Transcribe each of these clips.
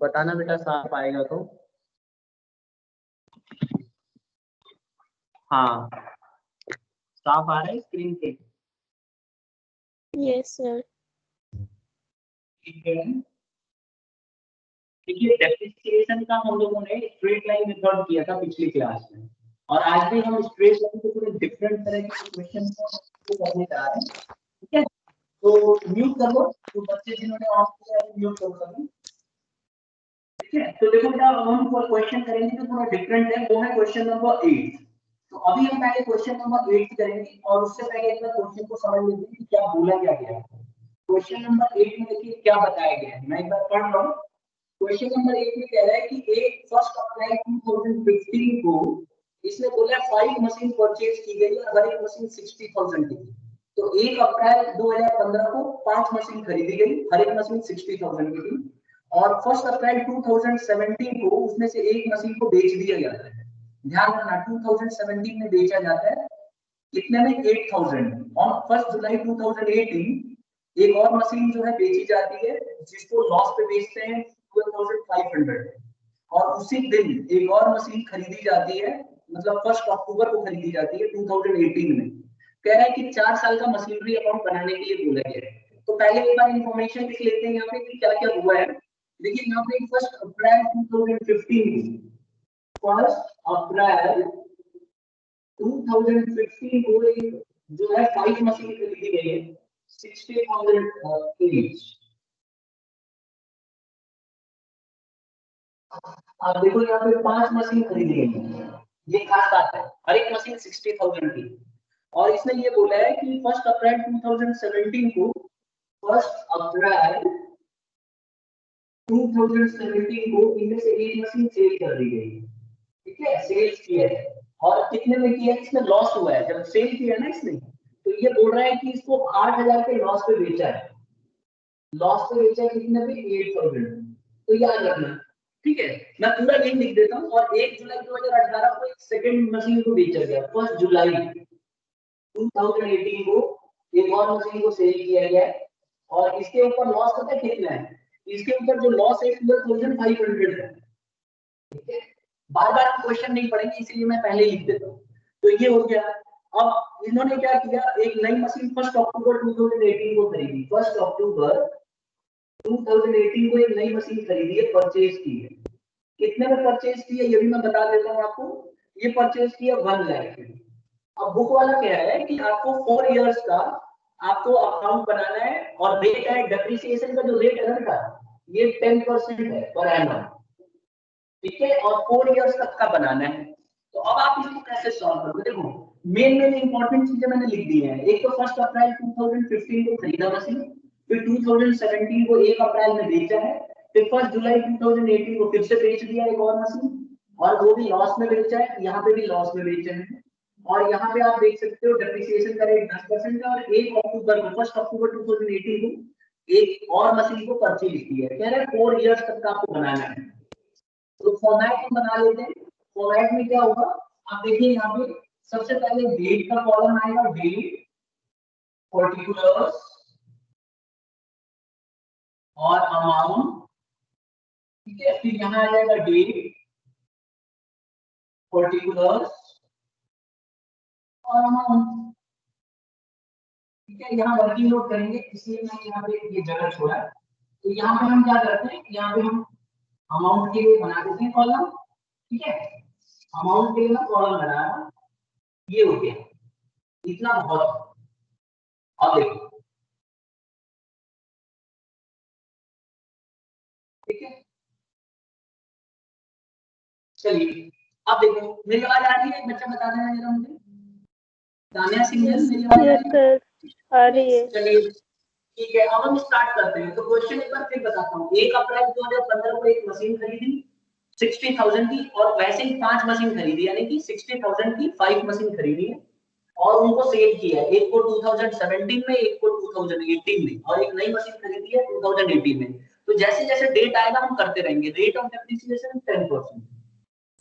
बताना बेटा साफ आएगा तो। हाँ साफ आ रहा है स्क्रीन पे? Yes sir. ठीक है, देखिए डेप्रिसिएशन का हम लोगों ने स्ट्रेट लाइन मेथड किया था पिछली क्लास में, और आज भी हम स्ट्रेट लाइन के थोड़े डिफरेंट तरह के क्वेश्चन को करने जा रहे हैं। ठीक है, तो म्यूट कर लो, तो बच्चे जिन्होंने ऑफ किया है म्यूट कर सकें। ठीक है, तो देखो बेटा हम क्वेश्चन करेंगे जो थोड़ा डिफरेंट है, वो है क्वेश्चन नंबर 8। तो अभी हम पहले क्वेश्चन नंबर 8 करेंगे, और उससे पहले एक बार क्वेश्चन को समझ लेते हैं कि क्या बोला क्या गया है। क्वेश्चन नंबर 8 में देखिए क्या बताया गया है, मैं एक बार पढ़ रहा हूँ। क्वेश्चन नंबर 8 में कह रहा है कि एक 1 अप्रैल 2015 को इसने बोला 5 मशीन परचेज की गई और हर एक मशीन 60,000 की थी। तो 1 अप्रैल 2015 को 5 मशीन खरीदी गई, हर एक मशीन 60,000 की थी, और 1 अप्रैल 2017 को उसमें से एक मशीन को बेच दिया जाता है। ध्यान रखना 2017 में बेचा जाता है कितने में, 8,000। और 1 जुलाई 2018 एक और मशीन जो है बेची जाती है जिसको लॉस पे बेचते हैं 12,500, और उसी दिन एक और मशीन खरीदी जाती है, मतलब 1 अक्टूबर को खरीदी जाती है 2018 में। कह रहा है कि 4 साल का मशीनरी अकाउंट बनाने के लिए बोला गया है। तो पहले एक बार इंफॉर्मेशन लिख लेते हैं यहाँ पे कि क्या क्या हुआ है। देखिए यहाँ पे 1 अप्रैल 2015 को जो है 5 मशीन खरीदी गई है 60,000 ईच। आप देखो यहाँ पे 5 मशीन खरीदी गई है, ये खास बात है, हर एक मशीन 60,000 की। और इसने ये बोला है कि 1 अप्रैल 2017 को 1 अप्रैल 2017 को इनमें से एक मशीन सेल कर दी गई। ठीक है, सेल्स किया है, और कितने में किया है, इसमें लॉस हुआ है जब सेल किया ना इसने, तो ये बोल रहा है कि इसको 8,000 के लॉस पे बेचा है। लॉस पे बेचा है कितने में, 8,000। तो याद रखना। ठीक है, मैं पूरा लिंक लिख देता हूँ। और 1 जुलाई 2018 को एक सेकंड मशीन को बेचा गया, 1 जुलाई 2018 को एक और मशीन को सेल किया गया है, और इसके ऊपर लॉस पता है कितना है, इसके ऊपर जो लॉस है 12,500 है। ठीक है, बार बार हम क्वेश्चन नहीं पढ़ेंगे इसलिए मैं पहले ही लिख देता हूँ। तो ये हो गया। अब इन्होंने क्या किया, एक नई मशीन 1 अक्टूबर 2018 को खरीदी, 1 अक्टूबर 2018 को एक नई मशीन खरीदी है, परचेज की है। कितने में परचेज की है ये भी मैं बता देता हूँ आपको। ये परचेज की है 1 लाख की। अब बुक वाला क्या है कि आपको 4 इयर्स का आपको अकाउंट बनाना है, और रेट है डेप्रिसिएशन का, जो रेट है ना बेटा ये 10% है पर एनम। ठीक है, और 4 इयर्स तक का बनाना है। तो अब आप इसको कैसे सॉल्व करोगे, देखो मेन इंपॉर्टेंट चीजें मैंने लिख दी है। एक तो 1 अप्रैल 2015 को खरीदा मशीन, फिर 2017 को 1 अप्रैल में बेचा है, फिर 1 जुलाई 2018 को फिर से बेच दिया एक और मशीन, और वो भी लॉस में बेचा है, यहाँ पे भी लॉस में बेचे हैं। और यहाँ पे आप देख सकते हो डेप्रिसिएशन का रेट 10% है, और 1 अक्टूबर को 1 अक्टूबर 2018 को एक और मशीन को परचेज की है। कह रहे हैं 4 इयर्स तक का आपको बनाना है। तो फॉर्मेट हम बना लेते हैं। फॉर्मेट में क्या होगा, आप देखिए यहाँ पे सबसे पहले डेट का कॉलम आएगा, डेट, पर्टिकुलर्स और अमाउंट। ठीक है, फिर यहाँ आ जाएगा डेट, पर्टिकुलर्स और अमाउंट। ठीक है, यहाँ वर्किंग नोट करेंगे इसलिए मैं यहाँ पे ये जगह छोड़ा। तो यहाँ पे हम क्या करते हैं, यहाँ पे हम अमाउंट के लिए बना देते हैं कॉलम। ठीक है, अमाउंट के लिए मैं कॉलम बनाया, ये हो गया, इतना बहुत। अब देखो, ठीक है, चलिए अब देखो मेरी आवाज आ रही है, बच्चा बता देना जरा मुझे। तानिया सिंघल, मेरी आवाज आ रही है? आ रही है। चलिए ठीक है, अब हम स्टार्ट करते हैं। तो क्वेश्चन एक बार फिर बताता हूँ। 1 अप्रैल 2015 को एक मशीन खरीदी 60,000 की, और वैसे ही 5 मशीन खरीदी, यानी कि 60,000 की 5 मशीन खरीदी है, और उनको सेल किया है। एक को 2017 में, एक को 2018 में, और एक नई मशीन खरीदी है 2018 में। तो जैसे जैसे डेट आएगा हम करते रहेंगे। Rate of depreciation 10%।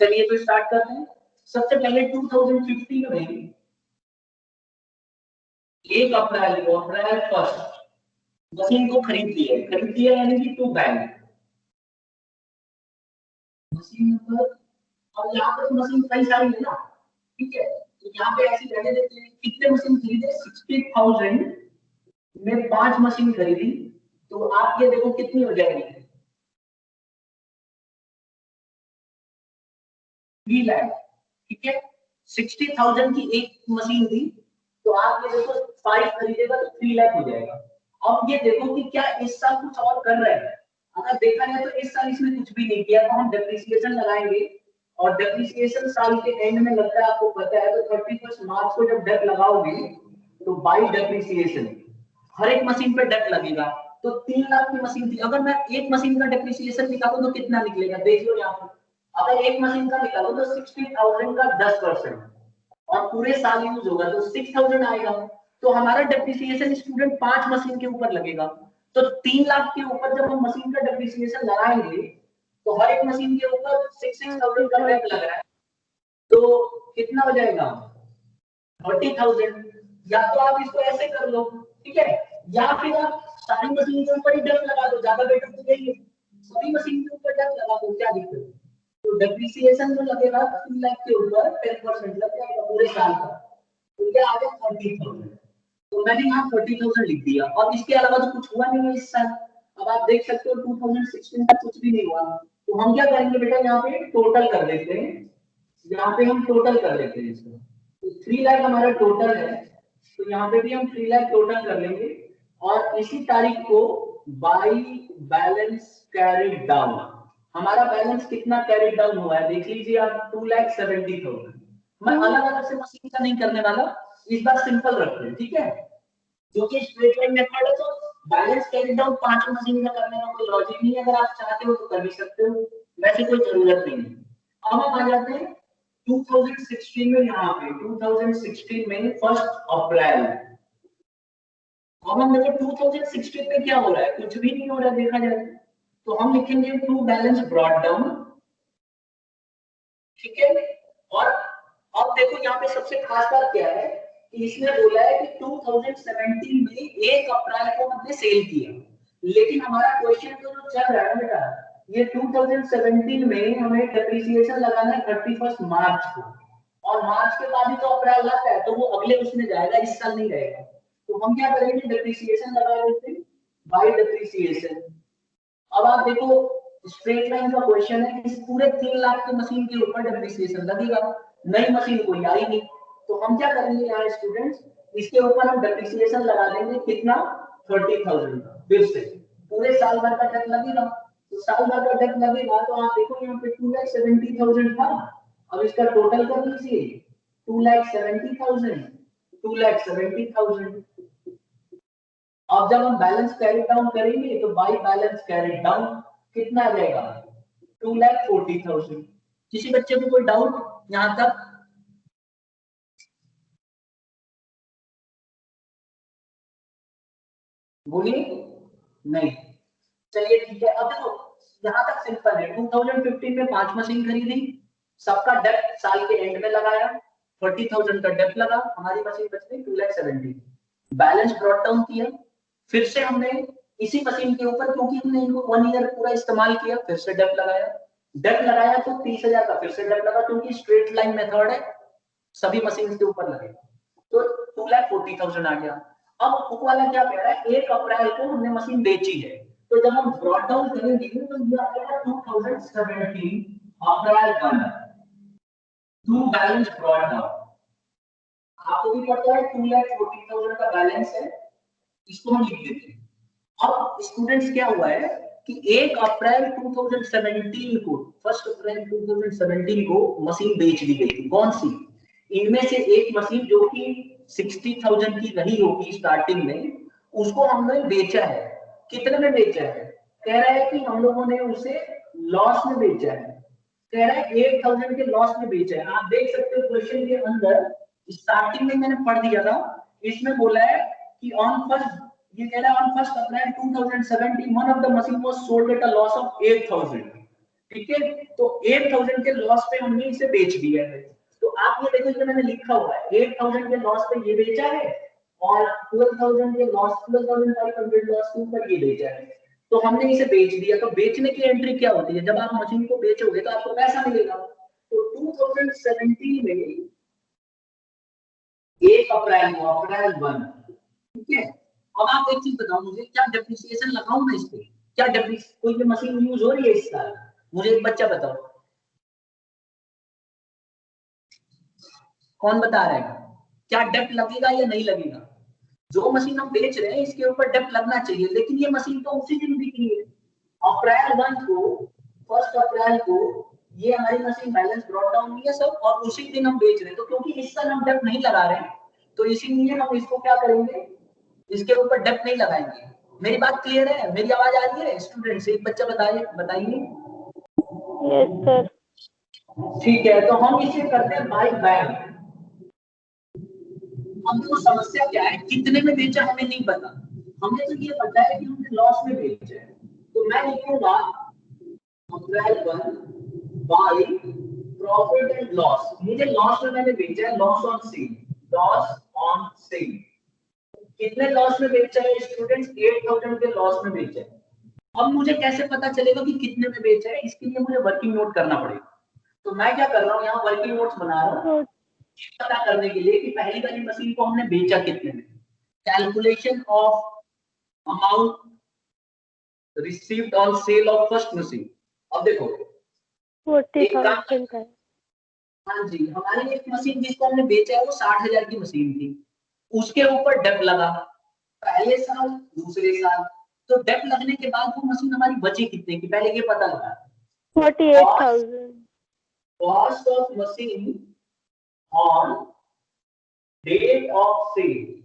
चलिए तो स्टार्ट करते हैं। सबसे पहले 2015 में 1 अप्रैल को, अप्रैल 1 मशीन को खरीद लिया यानी कि टू बैंक। मशीन नंबर, और यहाँ पे तो मशीन कई सारी है ना, ठीक है, तो यहाँ पे ऐसी रहने देते हैं, कितने मशीन खरीदे, 60,000 में 5 मशीन खरीदी, तो आप ये देखो कितनी हो जाएगी, 3 लाख, ठीक है, 60,000 की एक मशीन थी, तो आप ये देखो 5 खरीदेगा तो 3 लाख हो जाएगा। अब ये देखो कि क्या इस साल कुछ और कर रहे हैं, अगर देखा जाए तो इस साल इसमें कुछ भी नहीं किया, तो हम डेप्रिसिएशन लगाएंगे, और डेप्रिसिएशन साल के एंड में लगता है, आपको पता है, तो 31 मार्च को जब डेट लगाओगे तो बाई डेप्रिसिएशन हर एक मशीन पे डेट लगेगा, तो 3 लाख की मशीन थी, अगर मैं एक मशीन का डेप्रिसिएशन निकालूं तो कितना निकलेगा, देख लो यहाँ पे, अगर एक मशीन का निकालो तो 60,000 का 10% और पूरे साल यूज होगा तो 6,000 आएगा, तो हमारा डेप्रिसिएशन स्टूडेंट 5 मशीन के ऊपर लगेगा, तो 3 लाख के ऊपर जब हम मशीन का डेप्रिसिएशन लगाएंगे तो हर एक मशीन के ऊपर 6,000 का डेट लग रहा है, तो कितना हो जाएगा, 30,000, या तो आप इसको ऐसे कर लो, ठीक है, या फिर आप सारी मशीन के ऊपर ही डेट लगा दो, ज्यादा बेटर तो यही है, सभी मशीन के ऊपर डेट लगा दो, क्या दिक्कत है, तो डेप्रिसिएशन जो लगेगा 3 लाख के ऊपर 10% लग जाएगा पूरे साल का, तो ये आ गया 30,000, तो मैंने यहाँ 30,000 लिख दिया, और इसके अलावा तो कुछ हुआ नहीं है इस साल, अब आप देख सकते हो 2016 का कुछ भी नहीं हुआ, तो हम क्या करेंगे बेटा, यहाँ पे टोटल कर देते हैं, यहाँ पे हम टोटल कर लेते हैं इसको, तो 3 लाख हमारा टोटल है, तो यहाँ पे भी हम 3 लाख टोटल कर लेंगे, और इसी तारीख को बाई बैलेंस कैरिड डाउन, हमारा बैलेंस कितना कैरिड डाउन हुआ है देख लीजिए आप, 2,70,000, मैं अलग अलग से मशीन का नहीं करने वाला, इस बार सिंपल रखते हैं, ठीक है, क्योंकि स्ट्रेट लाइन मेथड है तो बैलेंस कैरिड डाउन 5 मशीन का करने का कोई लॉजिक नहीं है, अगर आप चाहते हो तो कर भी सकते हो, वैसे कोई जरूरत नहीं है। अब हम आ जाते हैं 2016 में, यहाँ पे 2016 में 1 अप्रैल, अब हम देखो 2016 में क्या हो रहा है, कुछ भी नहीं हो रहा है देखा जाए, तो हम लिखेंगे टू बैलेंस ब्रॉट डाउन, ठीक है, और अब देखो यहाँ पे सबसे खास बात क्या है कि इसने बोला है कि 2017 में 1 अप्रैल को हमने सेल किया, लेकिन हमारा क्वेश्चन तो जो चल रहा है ना बेटा, ये 2017 में हमें डेप्रिसिएशन लगाना है 31 मार्च को, और मार्च के बाद ही तो अप्रैल लगता है, तो वो अगले उसमें जाएगा, इस साल नहीं रहेगा, तो हम क्या करेंगे, डेप्रिसिएशन लगा देते हैं बाय डेप्रिसिएशन। अब आप देखो स्ट्रेट लाइन का क्वेश्चन है, इस पूरे 3 लाख की मशीन के ऊपर डेप्रिसिएशन लगेगा, नई मशीन कोई आई नहीं, तो हम क्या करेंगे यहाँ स्टूडेंट्स, इसके ऊपर हम डेप्रिसिएशन लगा देंगे कितना, 30,000 का, फिर से पूरे साल भर का डेट लगेगा, तो साल भर का डेट लगेगा, तो आप देखो यहाँ पे 2,70,000 था, अब इसका टोटल कर लीजिए, 2,70,000, 2,70,000, अब जब हम बैलेंस कैरी डाउन करेंगे तो बाई बैलेंस कैरी डाउन कितना आ जाएगा, 2,40,000, किसी बच्चे को कोई डाउट यहां तक, बोलिए, नहीं, चलिए ठीक है, अब देखो यहाँ तक सिंपल है, 2015 में 5 मशीन खरीदी, सबका डेट साल के एंड में लगाया, 30,000 का डेट लगा, हमारी मशीन बच गई 2,70,000, बैलेंस ब्रॉट डाउन किया, फिर से हमने इसी मशीन के ऊपर, क्योंकि हमने इनको 1 ईयर पूरा इस्तेमाल किया, फिर से डेट लगाया, डेट लगाया तो 30,000 का फिर से डेट लगा, क्योंकि स्ट्रेट लाइन मेथड है, सभी मशीन के ऊपर लगेगा, तो 2,40,000 आ गया। अब बुक वाला क्या कह रहा है, 1 अप्रैल को हमने मशीन बेची है, तो जब हम ब्रॉट डाउन करेंगे तो ये आ जाएगा 2017 अप्रैल 1, टू बैलेंस ब्रॉट डाउन, आपको भी पता है 2,40,000 का बैलेंस है, इसको हम लिख देते हैं। अब स्टूडेंट्स क्या हुआ है कि 1 अप्रैल 2017 को, 1 अप्रैल 2017 को मशीन बेच दी गई थी, कौन सी, इनमें से एक मशीन जो कि 60,000 की रही होगी स्टार्टिंग में, उसको हमने बेचा है, कितने में बेचा है, कह रहा है कि हम लोगों ने उसे लॉस में बेचा है, कह रहा है 8,000 के लॉस में बेचा है, आप देख सकते हो क्वेश्चन के अंदर स्टार्टिंग में मैंने पढ़ दिया था, इसमें बोला है कि ऑन फर्स्ट, ये कह रहा है on 1 April 2017 one of the machine was sold at a loss of 8,000, ठीक है, तो 8,000 के लॉस पे हमने इसे बेच दिया है, तो आप ये देखो, ये मैंने लिखा हुआ है 8,000 के लॉस पे ये बेचा है, और 12,000 के लॉस, 12,500 लॉस के ऊपर ये बेचा है, तो हमने इसे बेच दिया, तो बेचने की एंट्री क्या होती है, जब आप मशीन को बेचोगे तो आपको पैसा मिलेगा। तो 2017 में 1 अप्रैल को, अप्रैल 1, ठीक है। अब आप एक चीज बताओ मुझे, क्या डेप्रिसिएशन लगाऊं मैं इस पे, क्या कोई भी मशीन यूज हो रही है इस साल, मुझे एक बच्चा बताओ, कौन बता रहा है, क्या डेप्ट लगेगा या नहीं लगेगा। जो मशीन हम बेच रहे हैं इसके ऊपर डेप्ट लगना चाहिए, लेकिन ये मशीन तो उसी दिन बिकी है, अप्रैल 1 को, 1 अप्रैल को ये हमारी मशीन बैलेंस ब्रॉट डाउन हुई है सर, और उसी दिन हम बेच रहे हैं। तो क्योंकि इस साल हम डेप्ट नहीं लगा रहे हैं, तो इसीलिए हम इसको क्या करेंगे, इसके ऊपर डेप्ट नहीं लगाएंगे। मेरी बात क्लियर है, मेरी आवाज आ रही है स्टूडेंट्स, एक बच्चा बताइए बताइए। Yes sir. ठीक है, तो हम इसे करते हैं बाय बैंक। अब तो समस्या क्या है, कितने में बेचा हमें नहीं पता, हमें तो ये पता है कि हमने लॉस में बेचा है। तो मैं लिखूंगा अप्रैल 1 बाय प्रॉफिट एंड लॉस, मुझे लॉस में मैंने बेचा है, loss on cell, loss on cell. कितने लॉस में बेचा है स्टूडेंट्स, 8000 के लॉस में बेचा है। अब मुझे कैसे पता चलेगा कि कितने में बेचा है, इसके लिए मुझे वर्किंग नोट करना पड़ेगा। तो मैं क्या कर रहा हूँ, यहाँ वर्किंग नोट्स बना रहा हूँ पता करने के लिए कि पहली वाली मशीन को हमने बेचा कितने में। Calculation of amount received on sale of first machine. अब देखो 40,000 है। हाँ जी, हमारी एक मशीन जिसको हमने बेचा है वो 60,000 की मशीन थी, उसके ऊपर डेप लगा पहले साल दूसरे साल, तो डेप लगने के बाद वो मशीन हमारी बची कितने की, पहले ये पता लगा। 48,000। Cost of machine on date of sale,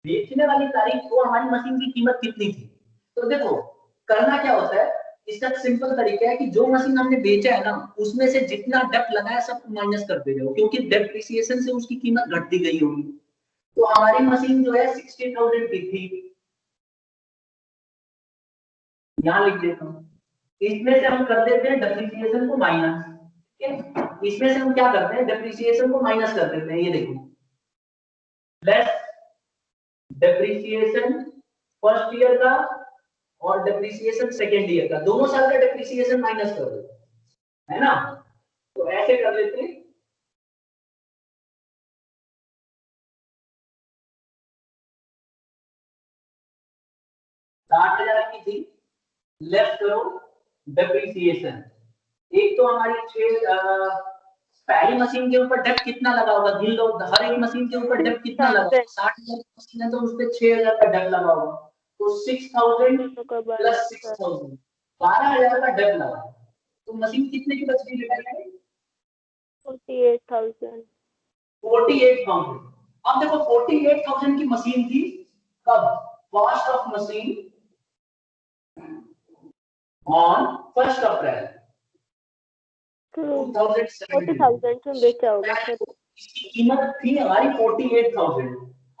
बेचने वाली तारीख को हमारी मशीन की कीमत कितनी थी। तो देखो करना क्या होता है, इसका सिंपल तरीका है कि जो मशीन हमने बेचा है ना, उसमें से जितना डेप्ट लगाया सब माइनस कर दे रहे हो, क्योंकि डेप्रिसिएशन से उसकी कीमत घटती गई होगी। तो हमारी मशीन जो है 60,000 की थी, यहाँ लिख देता हूँ। इसमें से हम कर देते हैं डेप्रिसिएशन को माइनस, ठीक है। इसमें से हम क्या करते हैं, डेप्रिसिएशन को माइनस कर देते हैं, ये देखो लेस डेप्रिसिएशन फर्स्ट ईयर का और डेप्रिसिएशन सेकेंड ईयर का, दोनों साल का डेप्रिसिएशन माइनस कर दो, है ना। तो ऐसे कर लेते हैं, साठ हजार की थी, लेस करो डेप्रिसिएशन। एक तो हमारी पहली मशीन के ऊपर डेप कितना लगा होगा, गिन लो, हर एक मशीन के ऊपर डेप कितना लगा, 60,000 की मशीन है तो उस पर 6,000 का डेप लगा होगा, तो 6,000 प्लस 6,000 12,000 का डेप लगा, तो मशीन कितने की बच गई बेटा, 48,000। 48,000। अब देखो 48,000 की मशीन थी कब, कॉस्ट ऑफ मशीन ऑन 1 अप्रैल 2017। 40,000 में बेचा होगा सर। इसकी कीमत थी हमारी 48,000,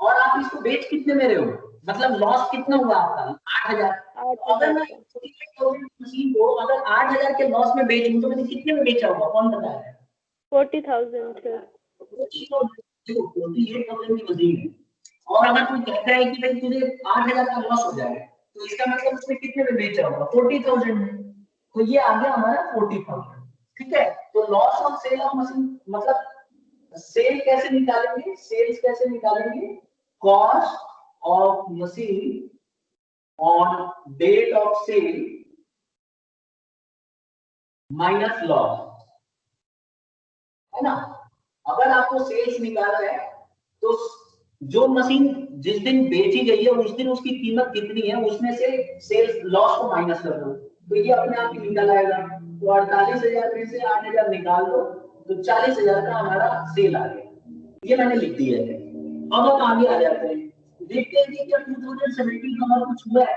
और आप इसको बेच कितने में रहे हो, मतलब लॉस कितना हुआ आपका, 8,000। तो अगर मैं 48,000 मशीन को अगर 8,000 के लॉस में बेचूं तो मैंने कितने में बेचा होगा, कौन बता रहा है। 40,000 सर। 48,000 की मशीन है, और अगर कोई कहता है कि भाई तुझे 8,000 का लॉस हो जाएगा, तो इसका मतलब उसने कितने में बेचा होगा, 40,000 में। तो ये आ गया हमारा 40,000, ठीक है। तो loss on sale of machine मतलब सेल कैसे निकालेंगे, सेल्स कैसे निकालेंगे, cost of machine on date of sale minus loss, है ना। अगर आपको सेल्स निकालना है तो जो मशीन जिस दिन बेची गई है उस दिन उसकी कीमत कितनी है, उसमें से सेल्स लॉस को माइनस कर दो, तो ये अपने आप ही निकल आएगा। तो 48,000 में से 8,000 निकाल दो, तो 40,000 का हमारा सेल आ गया, ये मैंने लिख दिया है। अब हम आगे आ जाते हैं, देखते हैं कि क्या 2017 में और कुछ हुआ है,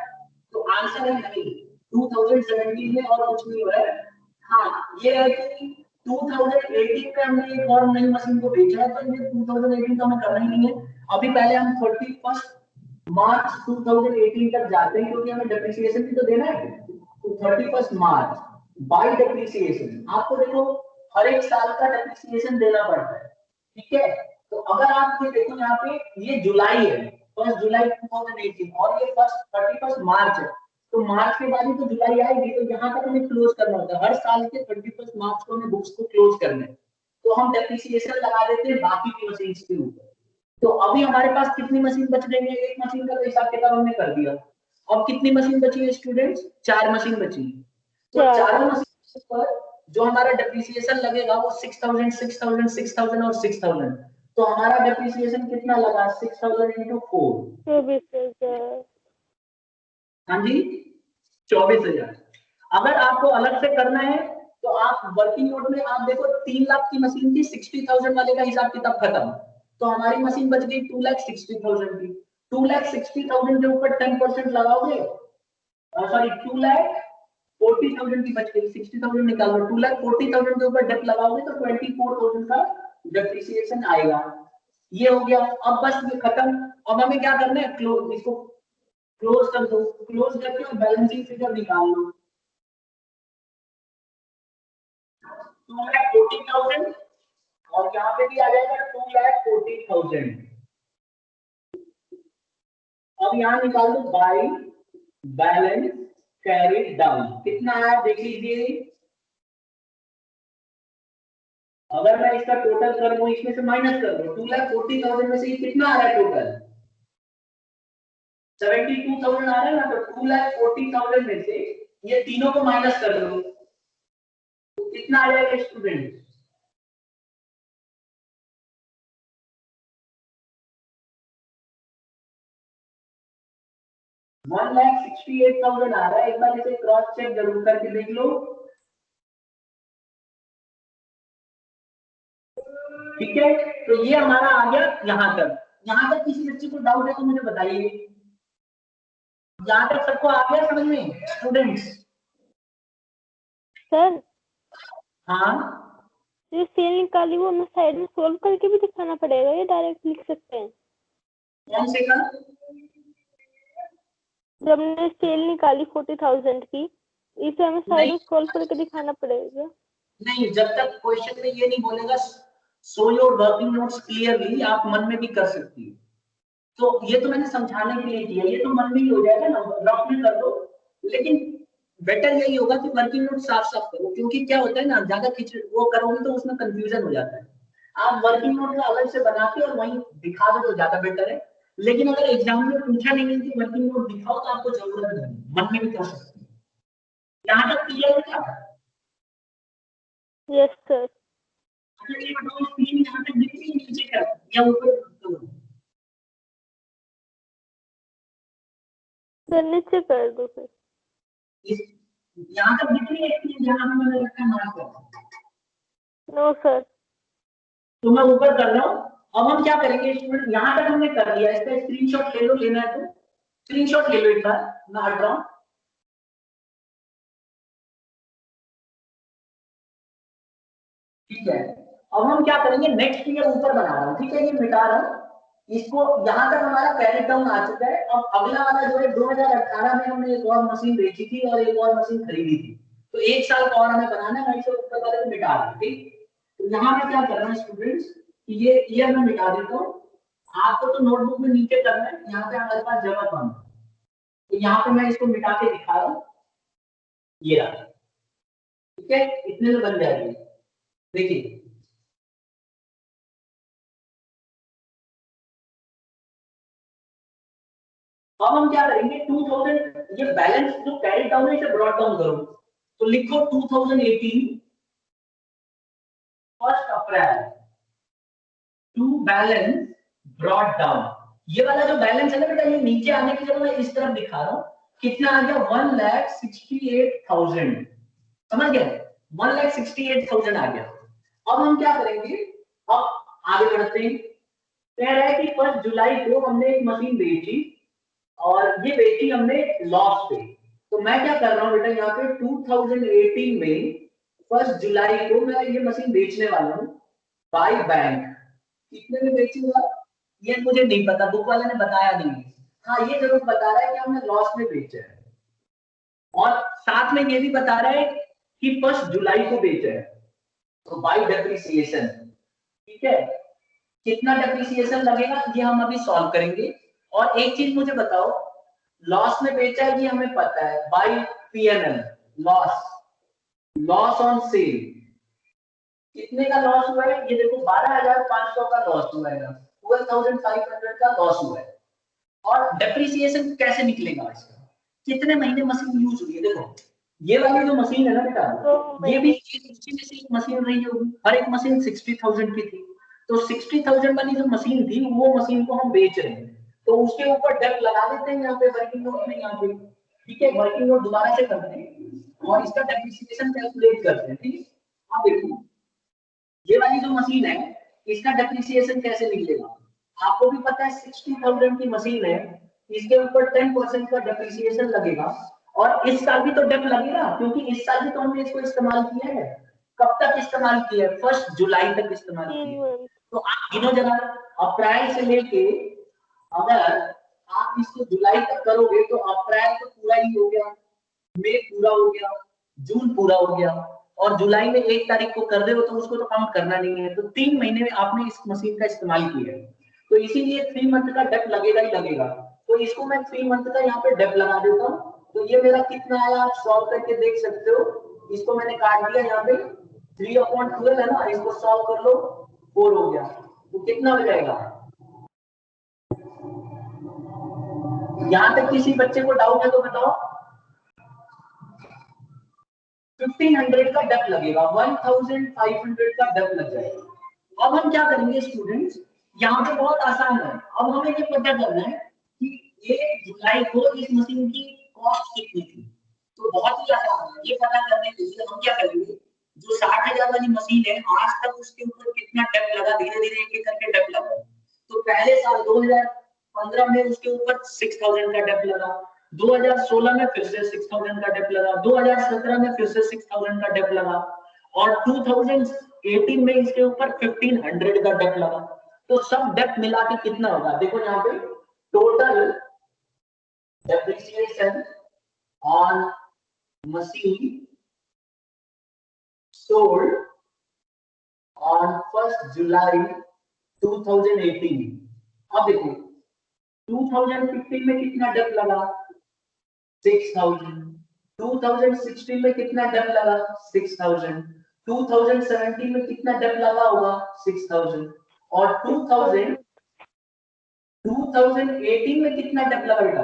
तो आंसर है नहीं, 2017 में और कुछ नहीं हुआ है। हाँ ये है कि 2018 में हमने एक और नई मशीन को बेचा है, तो ये 2018 का हमें करना ही नहीं है। अभी पहले हम 31 मार्च 2018 तक जाते हैं, क्योंकि हमें डेप्रिसिएशन भी तो देना है। तो 31 मार्च बाय डेप्रिसिएशन, आपको देखो हर एक साल का डेप्रिसिएशन देना पड़ता है, ठीक है। तो अगर आप ये देखो यहाँ पे, ये जुलाई है, 1 जुलाई 2018, और ये 31 मार्च है, तो मार्च के बाद ही तो जुलाई आएगी, तो यहाँ तक हमें क्लोज करना होता है। हर साल के 31 मार्च को हमें बुक्स को क्लोज करना है, तो हम डेप्रिसिएशन लगा देते हैं बाकी की मशीन के ऊपर। तो अभी हमारे पास कितनी मशीन बच रही है? एक मशीन का तो हिसाब किताब हमने कर दिया। अब कितनी मशीन बची है स्टूडेंट्स? 4 मशीन बची है। तो चारों मशीन पर जो हमारा डेप्रिसिएशन लगेगा वो 6000 6000 6000 और 6000। तो हमारा डेप्रिसिएशन कितना लगा? 6000 into 4, 24,000। हाँ जी 24,000। अगर आपको अलग से करना है तो आप वर्किंग नोट में आप देखो 3 लाख की मशीन थी, 60,000 वाले का हिसाब किताब खत्म, तो हमारी मशीन बच गई 2,60,000 की। 2,60,000 के ऊपर 10% लगाओगे, सॉरी 2,40,000 की बच गई, 60,000 निकाल लो, 2,40,000 के ऊपर डेप लगाओगे तो 24,000 का डेप्रिसिएशन आएगा। ये हो गया। अब बस ये खत्म। अब हमें क्या करना है? क्लोज, इसको क्लोज कर दो। क्लोज करके और बैलेंसिंग फिगर निकाल लो। 2,40,000 और यहाँ पे भी आ जाएगा 2,40,000। अब यहाँ निकाल दो बाई बैलेंस कैरिड डाउन, कितना आया देख लीजिए। अगर मैं इसका टोटल कर दूं, इसमें से माइनस कर दो, 2,40,000 में से ये कितना आ रहा है टोटल? 72,000 आ रहा है ना। तो 2,40,000 में से ये तीनों को माइनस कर दो, तो कितना आ जाएगा स्टूडेंट? $1,68,000 आ रहा है। एक बार इसे क्रॉस चेक जरूर करके देख लो। ठीक है, तो ये हमारा आ गया यहाँ तक। यहाँ तक किसी बच्चे को डाउट है तो मुझे बताइए। यहाँ तक सबको आ गया समझ में स्टूडेंट्स? सर हाँ, जो सेल निकाली वो हमें साइड में सोल्व करके भी दिखाना पड़ेगा या डायरेक्ट लिख सकते हैं? कौन से का? जब हमने सेल निकाली 40,000 की, इसे हमें साइड में सोल्व करके दिखाना पड़ेगा? नहीं, जब तक क्वेश्चन में ये नहीं बोलेगा so your working notes clearly, आप मन में भी कर सकती हो। तो ये तो मैंने समझाने के लिए किया, ये तो मन में ही हो जाएगा ना, रफ में कर दो। लेकिन बेटर यही होगा कि वर्किंग नोट साफ साफ करो, क्योंकि क्या होता है ना, ज्यादा खिंच वो करोगे तो उसमें कंफ्यूजन हो जाता है। आप वर्किंग नोट का अलग से बना के और वहीं दिखा दो तो ज्यादा बेटर है। लेकिन अगर एग्जाम में पूछा नहीं है कि वर्किंग नोट दिखाओ तो आपको जरूरत नहीं, मन में भी कर सकते हैं। यहाँ तक क्लियर है क्या? Yes sir. अच्छा ये बताओ, स्क्रीन यहाँ तक दिख रही है नीचे का या ऊपर? सर नीचे कर दो फिर। यहाँ तक दिख रही है स्क्रीन जहाँ पे मैंने रखा मार्क कर? No sir. तो मैं ऊपर कर रहा हूँ। अब हम क्या करेंगे स्टूडेंट, यहाँ तक हमने कर लिया, इसका स्क्रीनशॉट ले लो, लेना है तो स्क्रीनशॉट ले लो एक बार, मैं हट रहा हूँ। ठीक है, अब हम क्या करेंगे, नेक्स्ट ईयर ऊपर बना रहा हूँ, ठीक है, ये मिटा रहा हूँ इसको। यहाँ तक हमारा कैरी डाउन आ चुका है। अब अगला वाला जो है 2018 में हमने एक और मशीन बेची थी और एक और मशीन खरीदी थी, तो एक साल का और हमें बनाना है। मैं इसे ऊपर वाले को मिटा रहा हूँ। ठीक, तो यहाँ मैं क्या कर रहा हूँ स्टूडेंट्स, ये ईयर में मिटा देता हूँ। आपको तो नोटबुक में नीचे करना है, यहाँ पे हमारे पास जगह कम है, तो यहाँ पे मैं इसको मिटा के दिखा रहा हूँ। ये रहा, ठीक है, इतने में बन जाएगी। देखिए अब हम क्या करेंगे, 2000 ये बैलेंस जो कैरी डाउन है इसे ब्रॉट डाउन करो, तो लिखो 2018 first April to balance brought down. ये वाला जो बैलेंस है ना बेटा, ये नीचे आने की जगह मैं इस तरफ दिखा रहा हूँ। कितना आ गया? 1,68,000, समझ गए? 1,68,000 आ गया। अब हम क्या करेंगे, अब आगे बढ़ते हैं। कह रहा है कि 1 जुलाई को हमने एक मशीन बेची और ये बेची हमने लॉस पे। तो मैं क्या कर रहा हूँ बेटा, यहाँ पे 2018 में 1 जुलाई को मैं ये मशीन बेचने वाला हूँ बाय बैंक। कितने में बेचूंगा ये मुझे नहीं पता, बुक वाले ने बताया नहीं। हाँ ये जरूर बता रहा है कि हमने लॉस में बेचा है, और साथ में ये भी बता रहा है कि 1 जुलाई को बेचा है, तो बाय डेप्रिसिएशन। ठीक है, कितना डेप्रिसिएशन लगेगा ये हम अभी सॉल्व करेंगे। और एक चीज मुझे बताओ, लॉस में बेचा है ये हमें पता है, by PNL loss on cell. कितने का लॉस हुआ है ये देखो, 12,500 का लॉस हुआ है, 12,500 का लॉस हुआ है। और डेप्रिसिएशन कैसे निकलेगा इसका, कितने महीने मशीन यूज हुई है। देखो ये वाली जो मशीन है ना बेटा, ये भी इसी में से एक मशीन रही होगी, हर एक मशीन 60,000 की थी। तो 60,000 वाली जो मशीन थी वो मशीन को हम बेच रहे हैं, तो उसके ऊपर डेप्ट लगा देते हैं यहाँ पे वर्किंग नोट में, यहाँ पे ठीक है, वर्किंग नोट दोबारा से करते हैं और इसका डेप्रिसिएशन कैलकुलेट करते हैं। ठीक है, अब देखो ये वाली जो मशीन है इसका डेप्रिसिएशन कैसे निकलेगा, आपको भी पता है 60,000 की मशीन है, इसके ऊपर 10% का डेप्रिसिएशन लगेगा। और इस साल भी तो डेप लगेगा क्योंकि इस साल भी तो हमने इसको इस्तेमाल किया है। कब तक इस्तेमाल किया है, 1 जुलाई तक इस्तेमाल किया है। तो आप गिनो जरा, अप्रैल से लेके अगर आप इसको जुलाई तक करोगे तो अप्रैल तो पूरा ही हो गया, मई पूरा हो गया, जून पूरा हो गया, और जुलाई में 1 तारीख को कर रहे हो तो उसको तो काउंट करना नहीं है। तो 3 महीने में आपने इस मशीन का इस्तेमाल किया है, तो इसीलिए 3 मंथ का डेप लगेगा ही लगेगा। तो इसको मैं 3 मंथ का यहाँ पे डेप लगा देता हूँ। तो ये मेरा कितना आया आप सॉल्व करके देख सकते हो, इसको मैंने काट दिया यहाँ पे 3/12 है ना, इसको सॉल्व कर लो 4 हो गया, तो कितना हो जाएगा। यहाँ तक किसी बच्चे को डाउट है तो बताओ। 1500 का डेप लगेगा, 1500 का डेप लग जाएगा। अब हम क्या करेंगे स्टूडेंट्स, यहाँ पे बहुत आसान है। अब हमें ये पता करना है कि 1 जुलाई को इस मशीन की कॉस्ट कितनी थी। तो बहुत ही आसान है, ये पता करने के लिए हम क्या करेंगे, जो 60,000 वाली मशीन है आज तक उसके ऊपर कितना डेप लगा, धीरे धीरे एक एक करके डेप लगा। तो पहले साल 2015 में उसके ऊपर 6,000 का डेप लगा, 2016 में फिर से 6,000 का डेप लगा, 2017 में फिर से 6,000 का डेप लगा, और 2018 में इसके ऊपर 1,500 का डेप लगा। तो सब डेप मिला के कितना होगा, देखो यहाँ पे total depreciation on machine sold on 1st July 2018। अब देखो 2015 में कितना डेप लगा 6,000, 2016 में कितना डेप लगा 6,000, 2017 में कितना डेप लगा होगा 6,000, और 2018 में कितना डेप लगा बेटा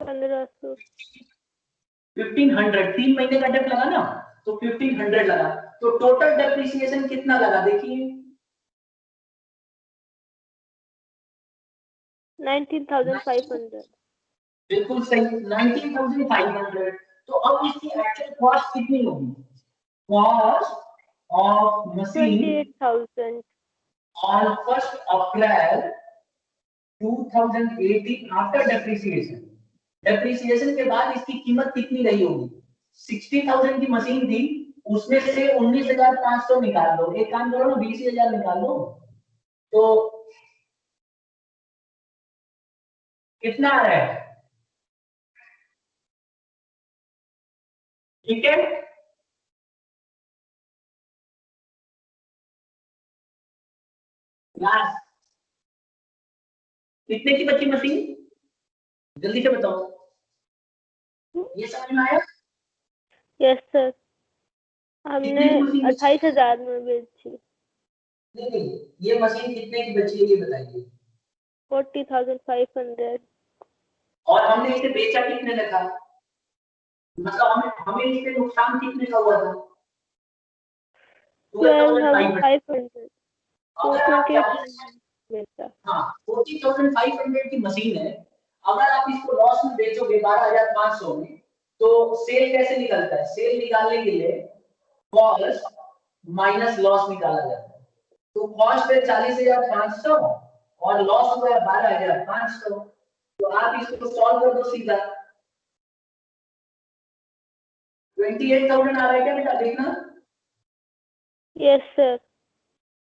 1500। 1,500, 3 महीने का डेप लगा ना, तो 1,500 लगा। तो टोटल डेप्रिसिएशन कितना लगा देखिए 19,500। बिल्कुल सही, 19,500। तो अब इसकी एक्चुअल कॉस्ट कितनी होगी, cost of machine 28,000। On 1st April 2018 after depreciation. Depreciation के बाद इसकी कीमत कितनी रही होगी, 60,000 की मशीन थी, उसमें से 19,500 निकाल दो, एक काम करो ना 20,000 निकाल दो, तो कितना आ रहा है, ठीक है। क्लास कितने की बची मशीन, जल्दी से बताओ, ये समझ में आया। यस सर, हमने 28,000 में बेची। नहीं, ये मशीन कितने की बची है ये बताइए। 40,500। और हमने इसे बेचा कितने में था, मतलब हमें इससे नुकसान कितने का हुआ था 12,500। अगर आप 28,000 बेचा। हाँ 40,500 की मशीन है, अगर आप इसको लॉस में बेचोगे 12,500 में, तो सेल कैसे निकलता है, सेल निकालने के लिए कॉस्ट माइनस लॉस निकाला जाता है। तो कॉस्ट है 40,500 और लॉस हुआ है 12,500, तो आप इसको सॉल्व कर दो सीधा, 28,000 आ रहा है क्या बेटा, देखना। Yes sir.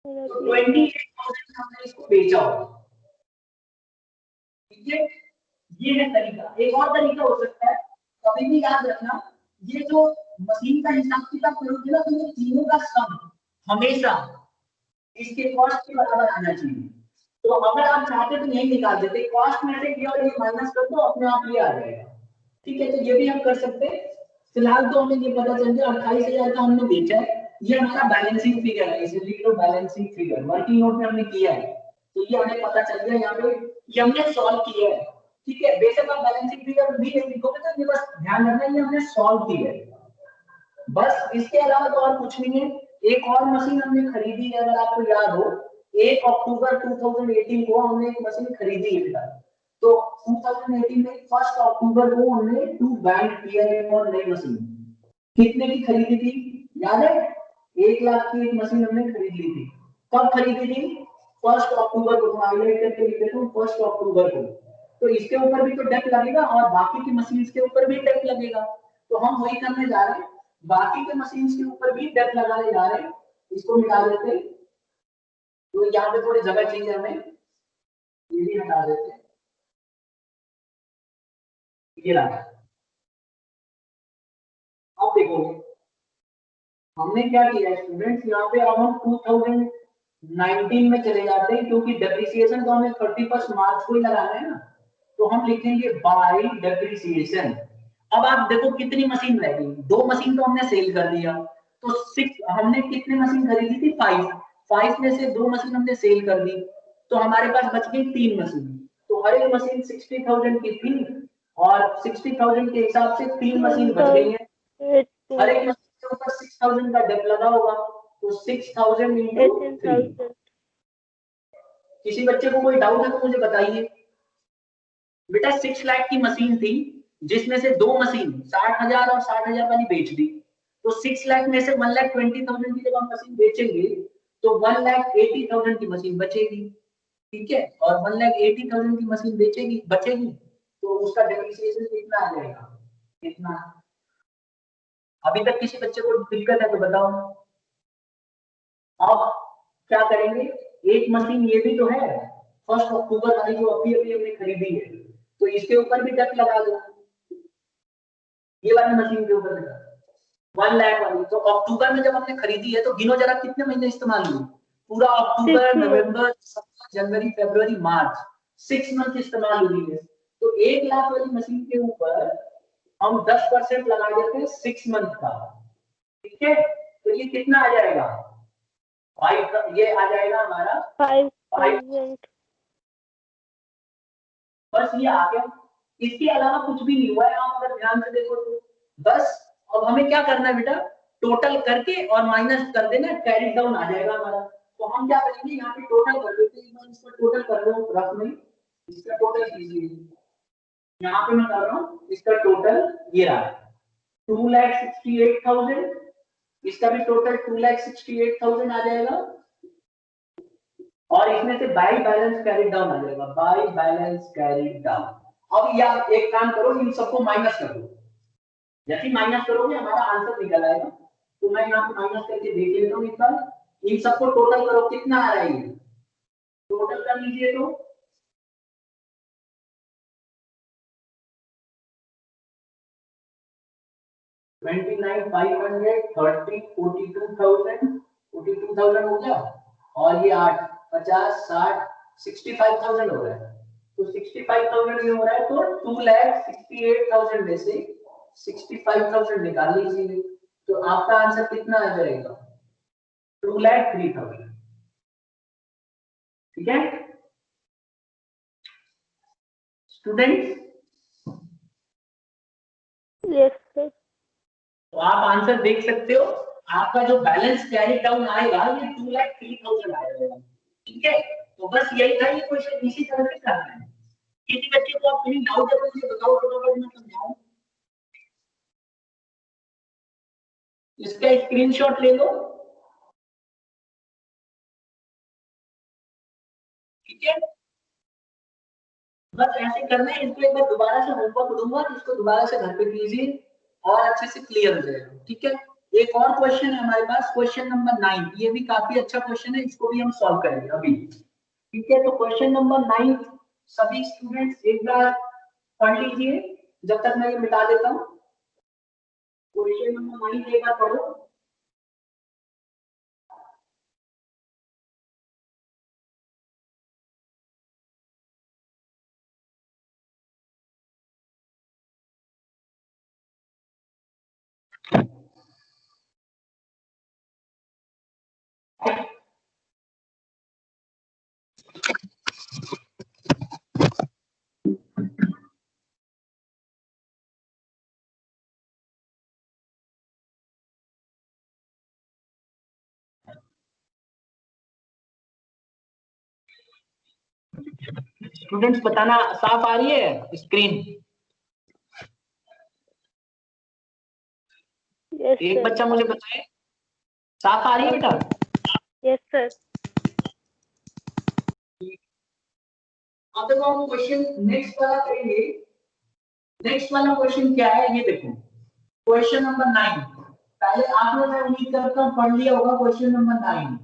तो 28,000 हमने इसको बेचा होगा, ठीक है। ये है तरीका। एक और तरीका हो सकता है, कभी भी याद रखना, ये जो मशीन का हिसाब किताब करोगे ना, तो ये तीनों का सम हमेशा इसके कॉस्ट के बराबर आना चाहिए। तो अगर आप चाहते तो यही निकाल देते, कॉस्ट में से ये और ये माइनस कर दो, अपने आप ये आ जाएगा। ठीक है, तो ये भी हम कर सकते हैं। फिलहाल तो हमें ये पता चल गया 28,000 का हमने बेचा है, ये हमारा बैलेंसिंग फिगर है, इसे लिख लो बैलेंसिंग फिगर, वर्किंग नोट में हमने किया है, तो ये हमें पता चल गया यहाँ पे, ये हमने सॉल्व किया है। ठीक है, बेशक आप बैलेंसिंग फिगर भी नहीं लिखोगे तो ये बस ध्यान रखना ये हमने सॉल्व किया है, बस इसके अलावा तो और कुछ नहीं है। एक और मशीन हमने खरीदी है, अगर आपको याद हो, 1 अक्टूबर 2018 को हमने एक मशीन खरीदी है, तो 2018 में 1 अक्टूबर को हमने टू बैंक किया है और नई मशीन। कितने की खरीदी थी याद है? 1 लाख की एक मशीन हमने खरीद ली थी। कब खरीदी थी? 1 अक्टूबर को, हाईलाइट करके लिख देता हूं 1 अक्टूबर को। तो इसके ऊपर भी तो डेट लगेगा और बाकी की मशीन के ऊपर भी डेट लगेगा, तो हम वही करने जा रहे हैं, बाकी के मशीन के ऊपर भी डेट लगाने जा रहे हैं। इसको मिटा देते हैं, तो यहाँ पे थोड़ी जगह चाहिए हमें, ये भी हटा देते हैं, ये रहा। अब देखो हमने क्या किया स्टूडेंट्स, यहाँ पे अब हम 2019 में चले जाते हैं, क्योंकि डेप्रिसिएशन तो हमें 31 मार्च को ही लगाना है ना, तो हम लिखेंगे बाय डेप्रिसिएशन। अब आप देखो कितनी मशीन रह गई, 2 मशीन तो हमने सेल कर दिया, तो 6 हमने कितने मशीन खरीदी थी? 5 में से 2 मशीन हमने सेल कर दी, तो हमारे पास बच गई 3 मशीन, तो हर एक मशीन 60,000 की थी, और 60,000 के हिसाब से 3 मशीन बच गई है, हर एक मशीन के ऊपर 6,000 का डेप लगा होगा, तो 6,000 इंटू 3। किसी बच्चे को कोई डाउट है तो मुझे बताइए। बेटा 6 लाख की मशीन थी, जिसमें से 2 मशीन 60,000 और 60,000 वाली बेच दी, तो 6 लाख में से 1,20,000 की जब हम मशीन बेचेंगे तो 1,80,000 की मशीन बचेगी। ठीक है, और 1,80,000 की मशीन बेचेगी बचेगी, तो उसका डेप्रिसिएशन कितना आ जाएगा? कितना? अभी तक किसी बच्चे को दिक्कत है तो बताओ। अब क्या करेंगे, एक मशीन ये भी तो है 1 अक्टूबर वाली जो अभी अभी हमने खरीदी है, तो इसके ऊपर भी डेट लगा दो, ये वाली मशीन के ऊपर लगा 1 लाख वाली। तो अक्टूबर में जब हमने खरीदी है तो गिनो जरा कितने महीने इस्तेमाल हुए? पूरा अक्टूबर, नवंबर, जनवरी, फरवरी, मार्च, 6 मंथ इस्तेमाल हुई है। तो 1 लाख वाली मशीन के ऊपर हम 10% लगा देते हैं 6 मंथ का। ठीक है, तो ये कितना आ जाएगा? 5, ये आ जाएगा हमारा 5,000। बस ये आ गया, इसके अलावा कुछ भी नहीं हुआ है। आप अगर ध्यान से देखो तो बस अब हमें क्या करना है बेटा, टोटल करके और माइनस कर देना, कैरी डाउन आ जाएगा हमारा। तो हम क्या करेंगे, यहाँ पे टोटल कर देते हैं, इसका टोटल कर लो रफ में, इसका टोटल कीजिए, यहाँ पे मैं कर रहा हूँ इसका टोटल, ये रहा 2,68,000, इसका भी टोटल 2,68,000 आ जाएगा, और इसमें से बाई बैलेंस कैरी डाउन आ जाएगा, बाई बैलेंस कैरी डाउन। अब या एक काम करो, इन सबको माइनस कर दो, जैसे माइनस करोगे हमारा आंसर निकल आएगा। तो मैं यहाँ पे माइनस करके देख लेता हूँ एक बार, इन सबको टोटल करो कितना आ रहा है, टोटल कर लीजिए तो 29,500, 30, 42,000 हो गया, और ये 8, 50, 60, 65,000 हो रहा है। तो 65,000 ये हो रहा है, तो 2,68,000 में से 65,000 निकाल लीजिए, तो आपका आंसर कितना आ जाएगा? 2,03,000। ठीक है स्टूडेंट्स, यस सर। तो आप आंसर देख सकते हो, आपका जो बैलेंस कैरी डाउन आएगा ये 2,03,000 आएगा। ठीक है, तो बस यही था, ये क्वेश्चन इसी तरह से करना है। किसी बच्चे को आप कहीं डाउट है तो मुझे बताओ, फटाफट मैं समझाऊं। इसका स्क्रीनशॉट ले लो। ठीक है, बस ऐसे करना है, इसको एक बार दोबारा से होमवर्क दूंगा, इसको दोबारा से घर पे कीजिए और अच्छे से क्लियर हो जाएगा। ठीक है, एक और क्वेश्चन है हमारे पास, क्वेश्चन नंबर 9, ये भी काफी अच्छा क्वेश्चन है, इसको भी हम सॉल्व करेंगे अभी। ठीक है, तो क्वेश्चन नंबर 9 सभी स्टूडेंट्स एक बार पढ़ लीजिए, जब तक मैं ये मिटा देता हूँ। क्वेश्चन नंबर 9 एक बार पढ़ो। स्टूडेंट्स बताना साफ आ रही है स्क्रीन? यस एक सर। बच्चा मुझे बताए साफ आ रही है बेटा? Yes sir. अब देखो हम क्वेश्चन नेक्स्ट वाला करेंगे। नेक्स्ट वाला क्वेश्चन क्या है ये देखो, क्वेश्चन नंबर 9। पहले आपने, मैं उम्मीद करता हूँ पढ़ लिया होगा क्वेश्चन नंबर 9।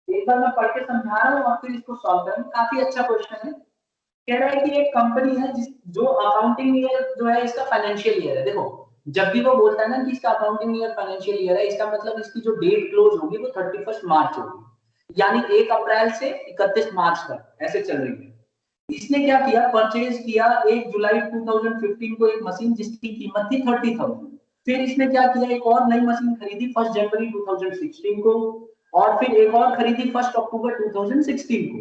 एक बार मैं पढ़ के समझा रहा हूँ और फिर इसको सॉल्व करें। काफी अच्छा क्वेश्चन है। कह रहा है कि एक कंपनी है जो अकाउंटिंग ईयर जो है इसका फाइनेंशियल ईयर है। देखो जब भी वो बोलता है ना कि इसका अकाउंटिंग ईयर फाइनेंशियल ईयर है, इसका मतलब इसकी जो डेट क्लोज होगी वो 31 मार्च होगी, यानी 1 अप्रैल से 31 मार्च तक ऐसे चल रही है। इसने क्या किया, परचेज किया 1 जुलाई 2015 को एक मशीन जिसकी कीमत थी 30,000। फिर इसने क्या किया, एक और नई मशीन खरीदी 1 जनवरी 2016 को, और फिर एक और खरीदी 1 अक्टूबर 2016 को।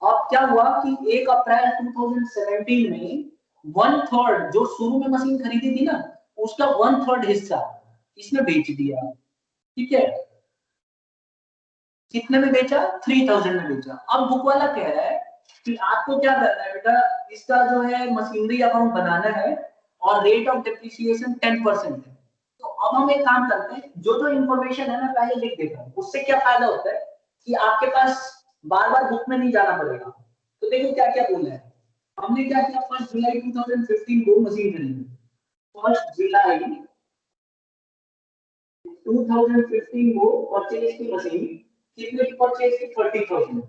अब क्या हुआ कि 1 अप्रैल 2017 में 1/3 जो शुरू में मशीन खरीदी थी ना, उसका 1/3 हिस्सा इसने बेच दिया। ठीक है, कितने में बेचा? 3000 में बेचा। अब बुक वाला कह रहा है कि आपको क्या करना है बेटा, इसका जो है मशीनरी अकाउंट बनाना है और रेट ऑफ डेप्रिसिएशन 10% है। तो अब हम एक काम करते हैं, जो जो इंफॉर्मेशन है ना पहले लिख देता हूं। उससे क्या फायदा होता है कि आपके पास बार बार बुक में नहीं जाना पड़ेगा। तो देखो क्या क्या बोला है। हमने क्या किया, 1 जुलाई 2015 को मशीन खरीदी। 1 जुलाई 2015 को परचेज की मशीन, कितने की परचेज की? 30,000।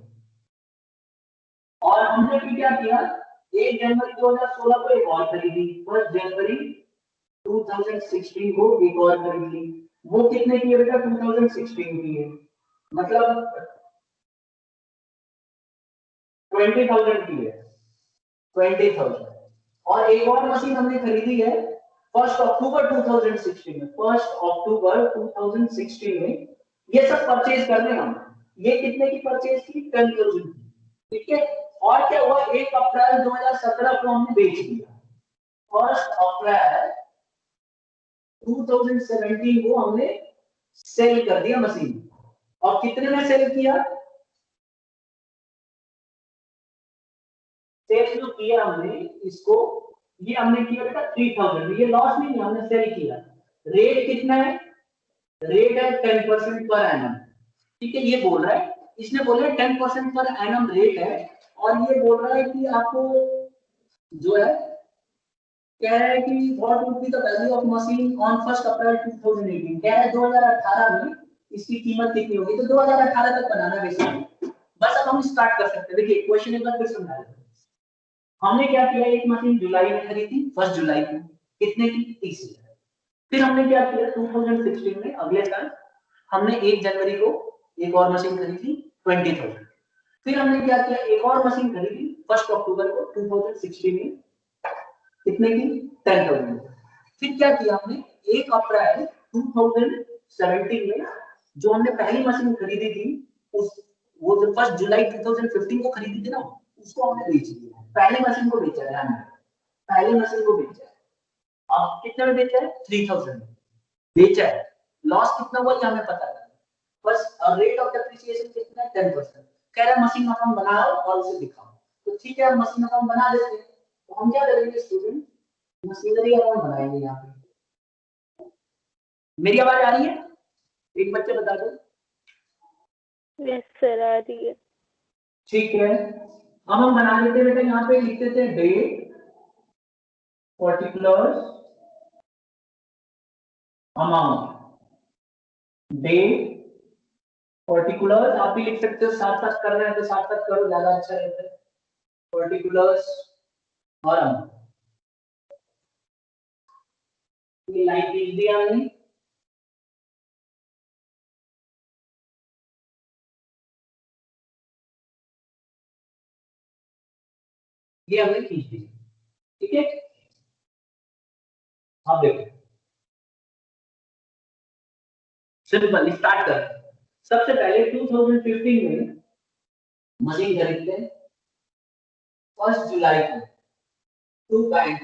और हमने फिर क्या किया, 1 जनवरी 2016 को एक और खरीदी, 1 जनवरी 2016 को एक और खरीदी। वो कितने की है बेटा? 2016 की है, मतलब 20,000 की है, 20,000। और एक और मशीन हमने खरीदी है 1 अक्टूबर 2016 में, 1 अक्टूबर 2016 में। ये सब परचेज कर रहे हैं हम। ये कितने की परचेज की? 10,000 की। ठीक है, और क्या हुआ, 1 अप्रैल 2017 को हमने बेच दिया। 1 अप्रैल 2017 को हमने सेल कर दिया मशीन। और कितने में सेल किया? सेल जो किया हमने इसको, ये हमने किया बेटा 3000। ये लॉस नहीं है, हमने सेल किया। रेट कितना है? रेट है 10% पर एनम। ठीक है, ये बोल रहा है, इसने बोला 10% पर एनम रेट है। और ये बोल रहा है कि आपको जो है, कह रहा है कि what would be the value of machine on 1 अप्रैल 2018। कह रहा है 2018 में इसकी कीमत कितनी होगी। तो 2018 तक बनाना है बेसिकली। बस अब हम स्टार्ट कर सकते हैं। देखिए क्वेश्चन एक बार फिर समझा देता हूं। हमने क्या किया, एक मशीन जुलाई में खरीदी, 1 जुलाई को, कितने की? 30,000। फिर हमने क्या किया 2016 में, अगले साल हमने 1 जनवरी को एक और मशीन खरीदी 20,000। फिर हमने क्या किया, एक और मशीन खरीदी 1 अक्टूबर को 2016 में, कितने की? 10,000। फिर क्या किया हमने, 1 अप्रैल 2017 में जो हमने पहली मशीन खरीदी थी, उस वो जो 1 जुलाई 2015 को खरीदी थी ना, उसको हमने बेच दिया। पहले मशीन को बेचा है हमने, पहली मशीन को बेचा है। अब कितने में बेचा है? 3000 में बेचा है। लॉस कितना हुआ ये हमें पता है, बस रेट ऑफ डेप्रिसिएशन कितना है? 10%। कह रहा है मशीन अकाउंट बनाओ और उसे दिखाओ। तो ठीक है, हम मशीन अकाउंट बना देते हैं। तो हम क्या करेंगे स्टूडेंट, मशीनरी अकाउंट बनाएंगे यहाँ पे। मेरी आवाज आ रही है? एक बच्चे बता दो। यस सर, आ रही है। ठीक है, अब हम बना लेते बेटा, यहाँ पे लिखते थे date, particulars, amount. Date, particulars आप भी लिख सकते हो, साथ साथ कर रहे हैं तो साथ साथ करो, ज्यादा अच्छा रहता है। पर्टिकुलर्स और अमाउंट। ये लाइन लिख दिया हमने। ये हमने खींच दी। ठीक है, अब देखो सिंपल स्टार्ट कर। सबसे पहले 2015 में मशीन खरीदते हैं 1 जुलाई को टू बैंक।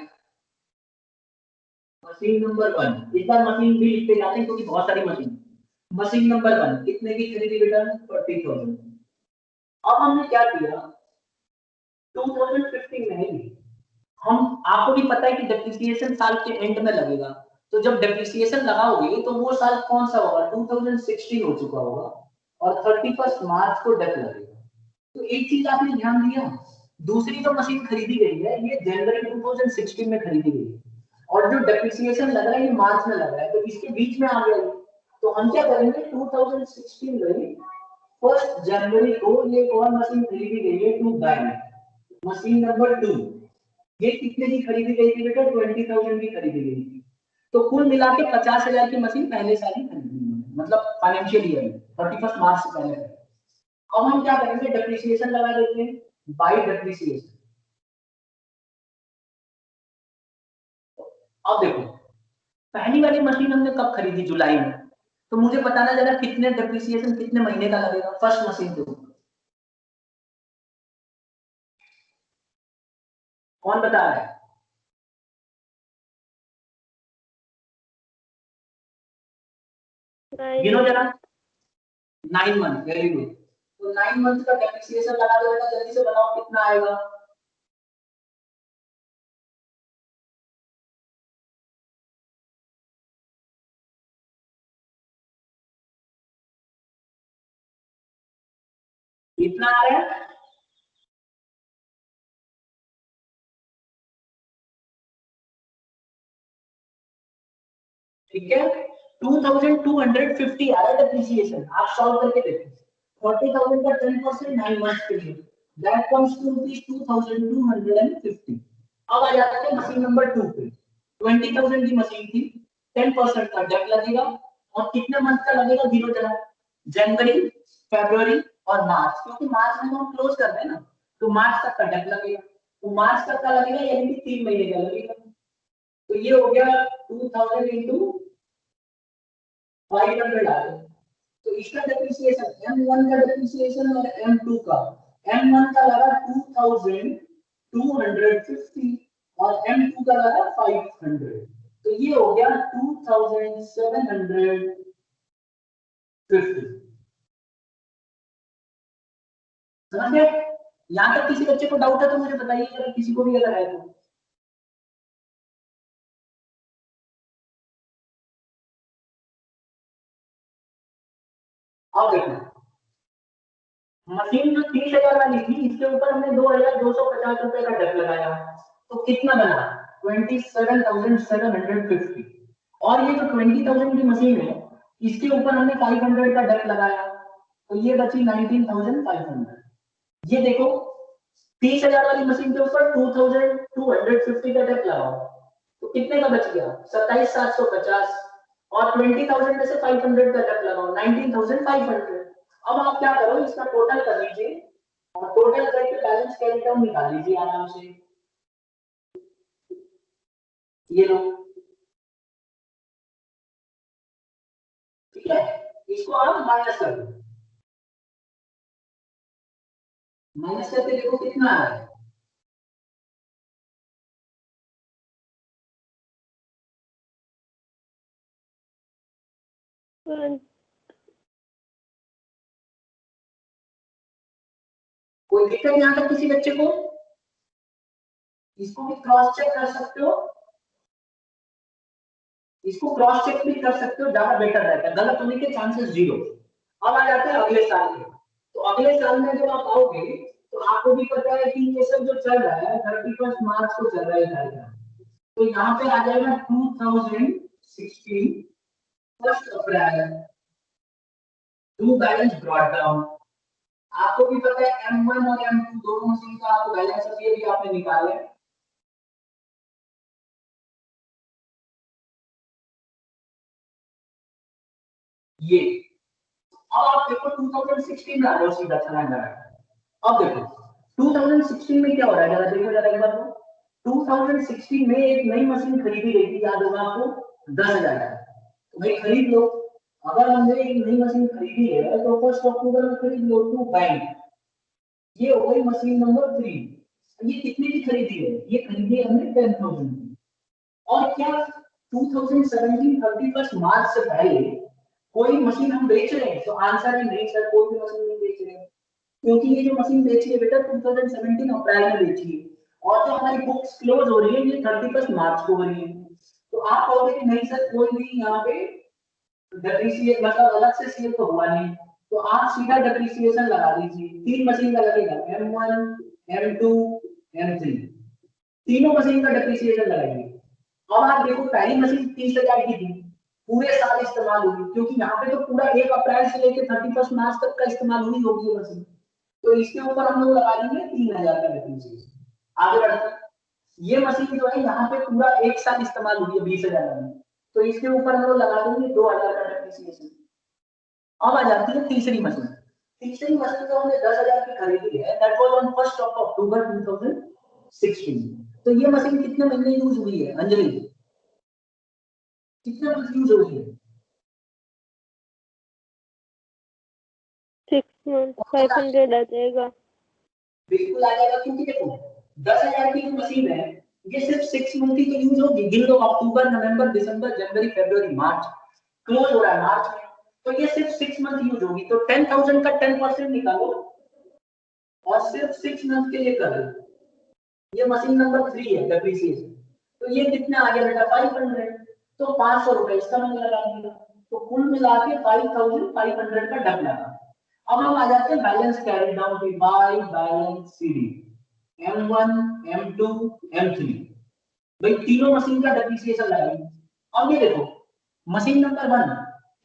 मशीन नंबर 1, इस बार मशीन भी लिखते जाते हैं क्योंकि बहुत सारी मशीन नंबर 1 कितने की खरीदी बेटा? 40,000। अब हमने क्या किया 2015 में ही हम, आपको भी पता है कि डेप्रिसिएशन साल के एंड में लगेगा, तो जब डेप्रिसिएशन लगाओगे तो वो साल कौन सा होगा? 2016 हो चुका होगा और 31 मार्च को डेप लगेगा। तो एक चीज आपने ध्यान दिया, दूसरी जो मशीन खरीदी गई है ये जनवरी 2016 में खरीदी गई है और जो डेप्रिसिएशन लग रहा है ये मार्च में लग रहा है, तो इसके बीच में आ गया ये। तो हम क्या करेंगे 2016 में 1 जनवरी को ये कौन मशीन खरीदी गई है? To bank machine number 2। ये कितने की खरीदी गई थी बेटा? 20,000 की खरीदी गई थी। तो कुल मिला के 50,000 की मशीन पहले साल ही खरीदी, मतलब फाइनेंशियल ईयर में 31 मार्च से पहले। अब हम क्या करेंगे डेप्रिसिएशन लगा देते हैं बाय डेप्रिसिएशन। अब देखो पहली वाली मशीन हमने कब खरीदी? जुलाई में। तो मुझे बताना जरा कितने डेप्रिसिएशन कितने महीने का लगेगा फर्स्ट मशीन के ऊपर? कौन बता रहा है? गिनो जरा। 9 मंथ, वेरी गुड। तो 9 मंथ का डेप्रिसिएशन लगा दो बेटा, जल्दी से बताओ कितना आएगा? कितना आ रहा है? ठीक है 2250 आ रहा है डेप्रिसिएशन। आप सॉल्व करके देखो 40,000 का 10% 9 मंथ के लिए, दैट कम्स टू रुपीस 2250। अब आ जाते हैं मशीन नंबर 2 पे। 20,000 की मशीन थी, 10% का डेप लगेगा और कितने मंथ का लगेगा? गिनो जरा। जनवरी, फरवरी और मार्च, क्योंकि मार्च में हम क्लोज कर रहे हैं ना, तो मार्च तक का डेप लगेगा। तो मार्च तक का लगेगा यानी कि 3 महीने का लगेगा। तो ये हो गया 2000 इंटू 500 आ गया। तो इसका डेप्रिसिएशन M1 का डेप्रिसिएशन और M2 का, M1 का लगा 2250 और M2 का लगा 500, तो ये हो गया 2750। समझ गए? यहाँ तक किसी बच्चे को डाउट है तो मुझे बताइए जरा, किसी को भी अगर है तो। अब देखो मशीन जो 30,000 वाली थी इसके ऊपर हमने 2,250 रुपए का डेप लगाया, तो कितना बना? 27,750। और ये जो 20,000 की मशीन है इसके ऊपर हमने 500 का डेप लगाया, तो ये बची 19,500। ये देखो 30,000 वाली मशीन के ऊपर 2,250 का डेप लगाओ, तो कितने का बच गया? 27,750। और 20,000 में से 500 का डेप लगाओ, 19,500। अब आप क्या करो इसका टोटल कर लीजिए और टोटल करके बैलेंस कैरी डाउन निकाल लीजिए आराम से। ये लो, ठीक है, इसको आप माइनस कर दो। माइनस करके देखो कितना आ रहा है। कोई दिक्कत यहाँ तक किसी बच्चे को? इसको भी क्रॉस चेक कर सकते हो, इसको क्रॉस चेक भी कर सकते हो, ज्यादा बेटर रहता है, गलत होने के चांसेस 0। अब आ जाते हैं अगले साल के। तो अगले साल में जब आप आओगे तो आपको भी पता है कि ये सब जो चल रहा है 31 मार्च को चल रहा है, तो यहाँ पे आ जाएगा 2016 first April to balance brought down. आपको भी पता है M1 और M2 दोनों मशीन का आपको बैलेंस अभी भी आपने निकाला है। ये अब आप देखो 2016 में आ जाओ सीधा चला जा रहा है। अब देखो 2016 में क्या हो रहा है जरा देखो जरा एक बार। 2016 में एक नई मशीन खरीदी गई थी, याद होगा आपको, 10,000 का। तो भाई खरीद लो अगर हमने एक नई मशीन खरीदी है तो 1 अक्टूबर में खरीद लो टू बैंक। ये हो गई मशीन नंबर 3। ये कितने की खरीदी है? ये खरीदी है हमने 10,000 की। और क्या 2017 31 मार्च से पहले कोई मशीन हम बेच रहे हैं? तो आंसर है नहीं सर, कोई भी मशीन नहीं बेच रहे हैं, क्योंकि ये जो मशीन बेची है बेटा 2017 अप्रैल में बेची है, और जो हमारी बुक्स क्लोज हो रही है ये 31 मार्च को हो रही है। तो आप कहोगे कि नहीं सर कोई भी यहाँ पे डेप्रिसिएट मतलब अलग से सेल तो हुआ नहीं, तो आप सीधा डेप्रिसिएशन लगा दीजिए। 3 मशीन का लगेगा, M1 M2 M3, तीनों मशीन का डेप्रिसिएशन लगाइए। अब आप देखो पहली मशीन 30,000 की थी, पूरे साल इस्तेमाल होगी, क्योंकि यहाँ पे तो पूरा 1 अप्रैल से लेकर 31 मार्च तक का इस्तेमाल हुई होगी ये मशीन, तो इसके ऊपर हम लोग लगा देंगे 3,000 का डेप्रिसिएशन। आगे बढ़ते हैं, ये मशीन जो है यहाँ पे पूरा 1 साल इस्तेमाल हुई है 20,000 में, तो इसके ऊपर हम लोग लगा देंगे 2,000 का डेप्रिसिएशन। अब आ जाती है तीसरी मशीन। तीसरी मशीन जो हमने 10,000 की खरीदी है, दैट वाज ऑन 1 अक्टूबर 2016। तो ये मशीन कितने महीने यूज हुई है अंजलि? कितने मंथ यूज हुई है? 6 months 500 आ जाएगा। बिल्कुल आ जाएगा, क्योंकि देखो 10,000 की जो मशीन है ये सिर्फ 6 मंथ ही तो यूज होगी। गिन लो अक्टूबर नवंबर दिसंबर जनवरी फरवरी मार्च, क्लोज हो रहा है मार्च में, तो ये सिर्फ 6 मंथ यूज होगी। तो 10,000 का 10% निकालो और सिर्फ 6 मंथ के लिए कर दो। ये मशीन नंबर 3 है डेप्रिसिएशन, तो ये कितना आ गया बेटा 500। तो 500 रुपए इसका मैंने लगा दिया, तो कुल मिला के 5,500 का डब लगा। अब हम आ जाते हैं बैलेंस कैरी डाउन पे, by balance CD M1 M2 M3, भाई तीनों मशीन का डेप्रिसिएशन लगाएंगे। अब ये देखो मशीन नंबर 1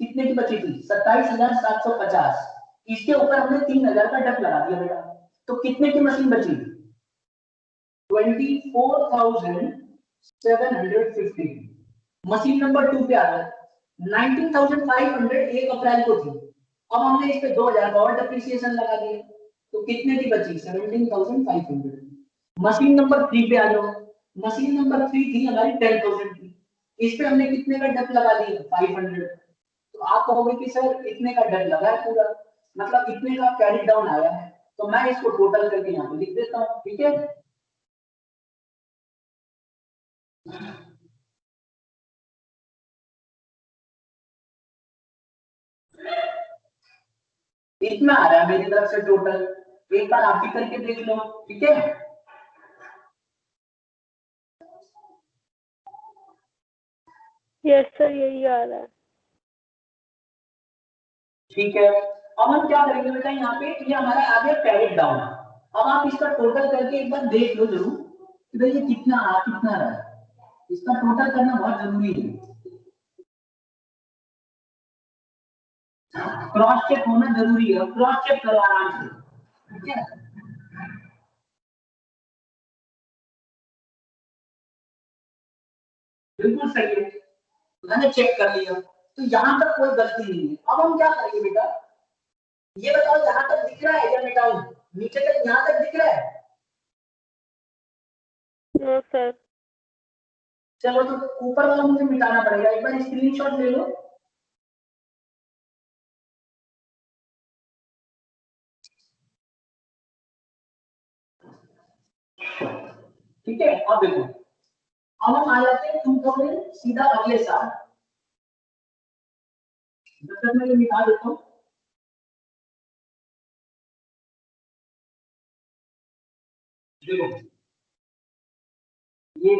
कितने की बची थी? 27,750, इसके ऊपर हमने 3,000 का डब लगा दिया बेटा, तो कितने की मशीन बची? 24,750। मशीन नंबर 2 पे आ गया, 19,500 1 अप्रैल को थी, अब हमने इस पे 2,000 का और डेप्रिसिएशन लगा दिया, तो कितने की बची? 17,500। मशीन नंबर 3 पे आ जाओ, मशीन नंबर 3 थी हमारी 10,000 की, इस पे हमने कितने का डेप लगा दिया? 500। तो आप कहोगे कि सर इतने का डेप लगा है पूरा, मतलब इतने का कैरी डाउन आया है, तो मैं इसको टोटल करके यहाँ पे लिख देता हूँ, ठीक है। इतना आ रहा है मेरी तरफ से टोटल, एक बार आप भी करके देख लो, ठीक है। यस सर यही आ रहा है। ठीक है, अब हम क्या करेंगे बेटा, यहाँ पे ये हमारा आ गया कैरेट डाउन। अब आप इसका टोटल करके एक बार देख लो जरूर कि भाई ये कितना रहा है, इसका टोटल करना बहुत जरूरी है, क्रॉस चेक होना जरूरी है, क्रॉस चेक करो आराम से, ठीक है। बिल्कुल सही है, मैंने चेक कर लिया, तो यहाँ तक कोई गलती नहीं है। अब हम क्या करेंगे बेटा, ये बताओ यहाँ तक दिख रहा है या मिटाऊं? नीचे तक यहाँ तक दिख रहा है? No sir. चलो तो ऊपर वाला मुझे मिटाना पड़ेगा, एक बार स्क्रीनशॉट ले लो। ठीक है, अब देखो, अब हम आ जाते हैं 2000 सीधा अगले साल। जब तक मैं ये मिटा देता हूँ, देखो ये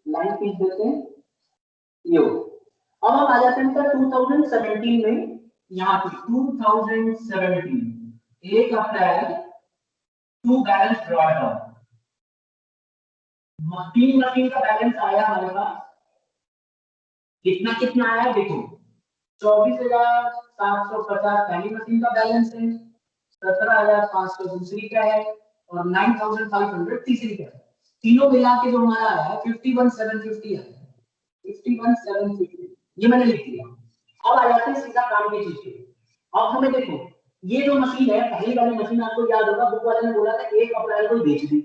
लाइन खींच देते हैं, ये हो। अब हम आ जाते हैं सर 2017 में, यहाँ पे 2017 एक अप्रैल टू बैलेंस ड्रॉडाउन, 3 मशीन का बैलेंस आया हमारे पास, कितना कितना आया देखो, 24,750 पहली मशीन का बैलेंस है, 17,500 दूसरी का है, और 9,500 तीसरी का है। तीनों मिला के जो हमारा आया है 51,750 है, 51,750 ये मैंने लिख दिया। अब आ जाते हैं सीधा काम की चीज पे। अब हमें देखो ये जो मशीन है, पहली वाली मशीन आपको याद होगा बुक वाले ने बोला था 1 अप्रैल को बेच दी,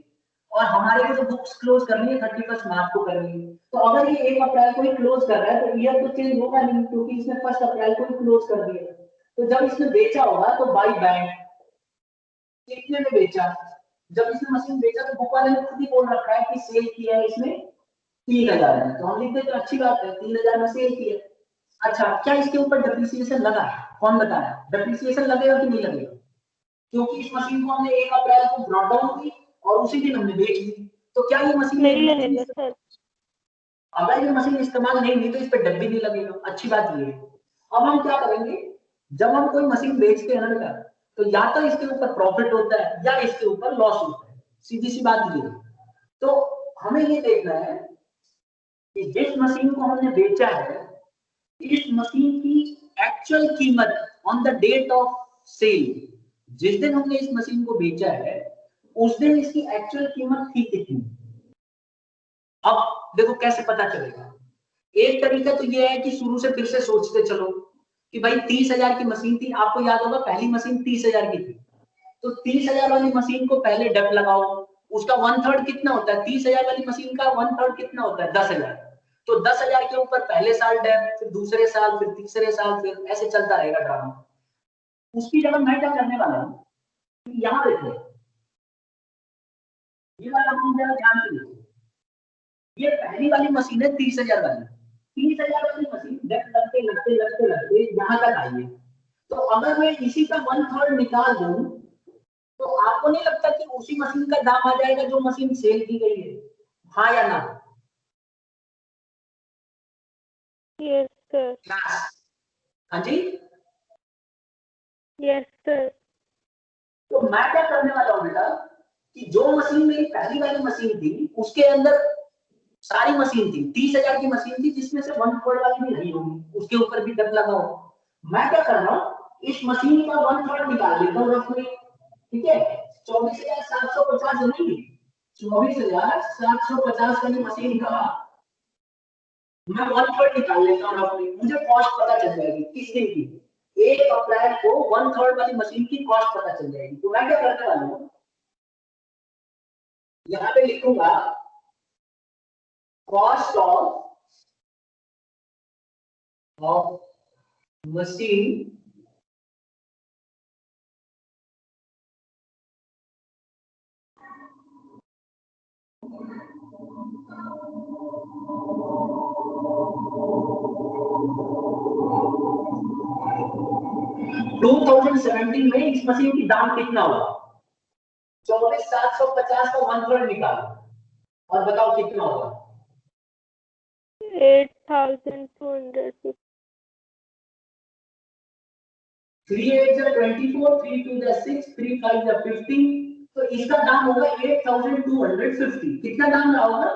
और हमारे को तो बुक्स क्लोज करनी है 31 मार्च को करनी है। तो अगर ये 1 अप्रैल को ही क्लोज कर रहा है तो ईयर तो चेंज होगा नहीं, क्योंकि इसने 1 अप्रैल को ही क्लोज कर दिया। तो जब इसने बेचा होगा तो बाई बैंक कितने में बेचा, जब इसने मशीन बेचा तो बुक वाले ने खुद ही बोल रखा है कि सेल किया है इसने 3000 में, तो हम लिखते तो अच्छी बात है 3000 में सेल किया। अच्छा, क्या इसके ऊपर डेप्रिसिएशन लगा है? कौन बताया डेप्रिसिएशन लगेगा कि नहीं लगेगा? क्योंकि इस मशीन को हमने 1 अप्रैल को ब्रॉट डाउन की और उसी दिन हमने बेच दी, तो क्या ये मशीन नहीं लगेगा सर। अगर ये मशीन इस्तेमाल नहीं हुई तो इस पे डब्बी नहीं लगेगा। अच्छी बात ये है। अब हम क्या करेंगे, जब हम कोई मशीन बेचते हैं ना बेटा, तो या तो इसके ऊपर प्रॉफिट होता है या इसके ऊपर लॉस होता है, सीधी सी बात ये है। तो हमें ये देखना है कि जिस मशीन को हमने बेचा है, इस मशीन की एक्चुअल कीमत on the date of sale, जिस दिन हमने इस मशीन को बेचा है उस दिन इसकी एक्चुअल कीमत थी कितनी। अब देखो कैसे पता चलेगा। एक तरीका तो ये है कि शुरू से फिर से सोचते चलो कि भाई 30,000 की मशीन थी, आपको याद होगा पहली मशीन 30,000 की थी, तो 30,000 वाली मशीन को पहले डेप लगाओ, उसका 1/3 कितना होता है, 30,000 वाली मशीन का 1/3 कितना होता है, 10,000। तो 10,000 के ऊपर पहले साल डेप, फिर दूसरे साल, फिर तीसरे साल, फिर ऐसे चलता रहेगा ड्रामा। उसकी जगह मैं क्या करने वाला हूँ, यहाँ देखो ये वाला हम जरा ध्यान से देखो, ये पहली वाली मशीन है 30,000 वाली, 30,000 वाली मशीन डेप लगते लगते लगते लगते यहाँ तक आई है। तो अगर मैं इसी का 1/3 निकाल दूं तो आपको नहीं लगता कि उसी मशीन का दाम आ जाएगा जो मशीन सेल की गई है, हाँ या ना? Yes sir. हाँ जी। Yes sir. तो मैं क्या करने वाला हूँ बेटा कि जो मशीन मेरी पहली वाली मशीन थी उसके अंदर सारी मशीन थी, 30,000 की मशीन थी जिसमें से 1/3 वाली भी नहीं होगी, उसके ऊपर भी डब लगा हो। मैं क्या कर रहा हूँ, इस मशीन का 1/3 निकाल लेता हूँ रफली, ठीक है, 24,750 नहीं, 24,750 वाली मशीन का मैं 1/3 निकाल लेता हूँ रफली, मुझे कॉस्ट पता चल जाएगी किस दिन की, 1 अप्रैल को 1/3 वाली मशीन की कॉस्ट पता चल जाएगी। तो मैं क्या करने वाला हूँ, यहाँ पे लिखूंगा कॉस्ट ऑफ मशीन टू 2017 में इस मशीन की दाम कितना हुआ, 24,750 का 1/3 निकालो और बताओ कितना होगा। 8,250। 3 8 जा 24, 3 2 जा 6, 3 5 जा 15, तो इसका दाम होगा 8,250। कितना दाम रहा होगा,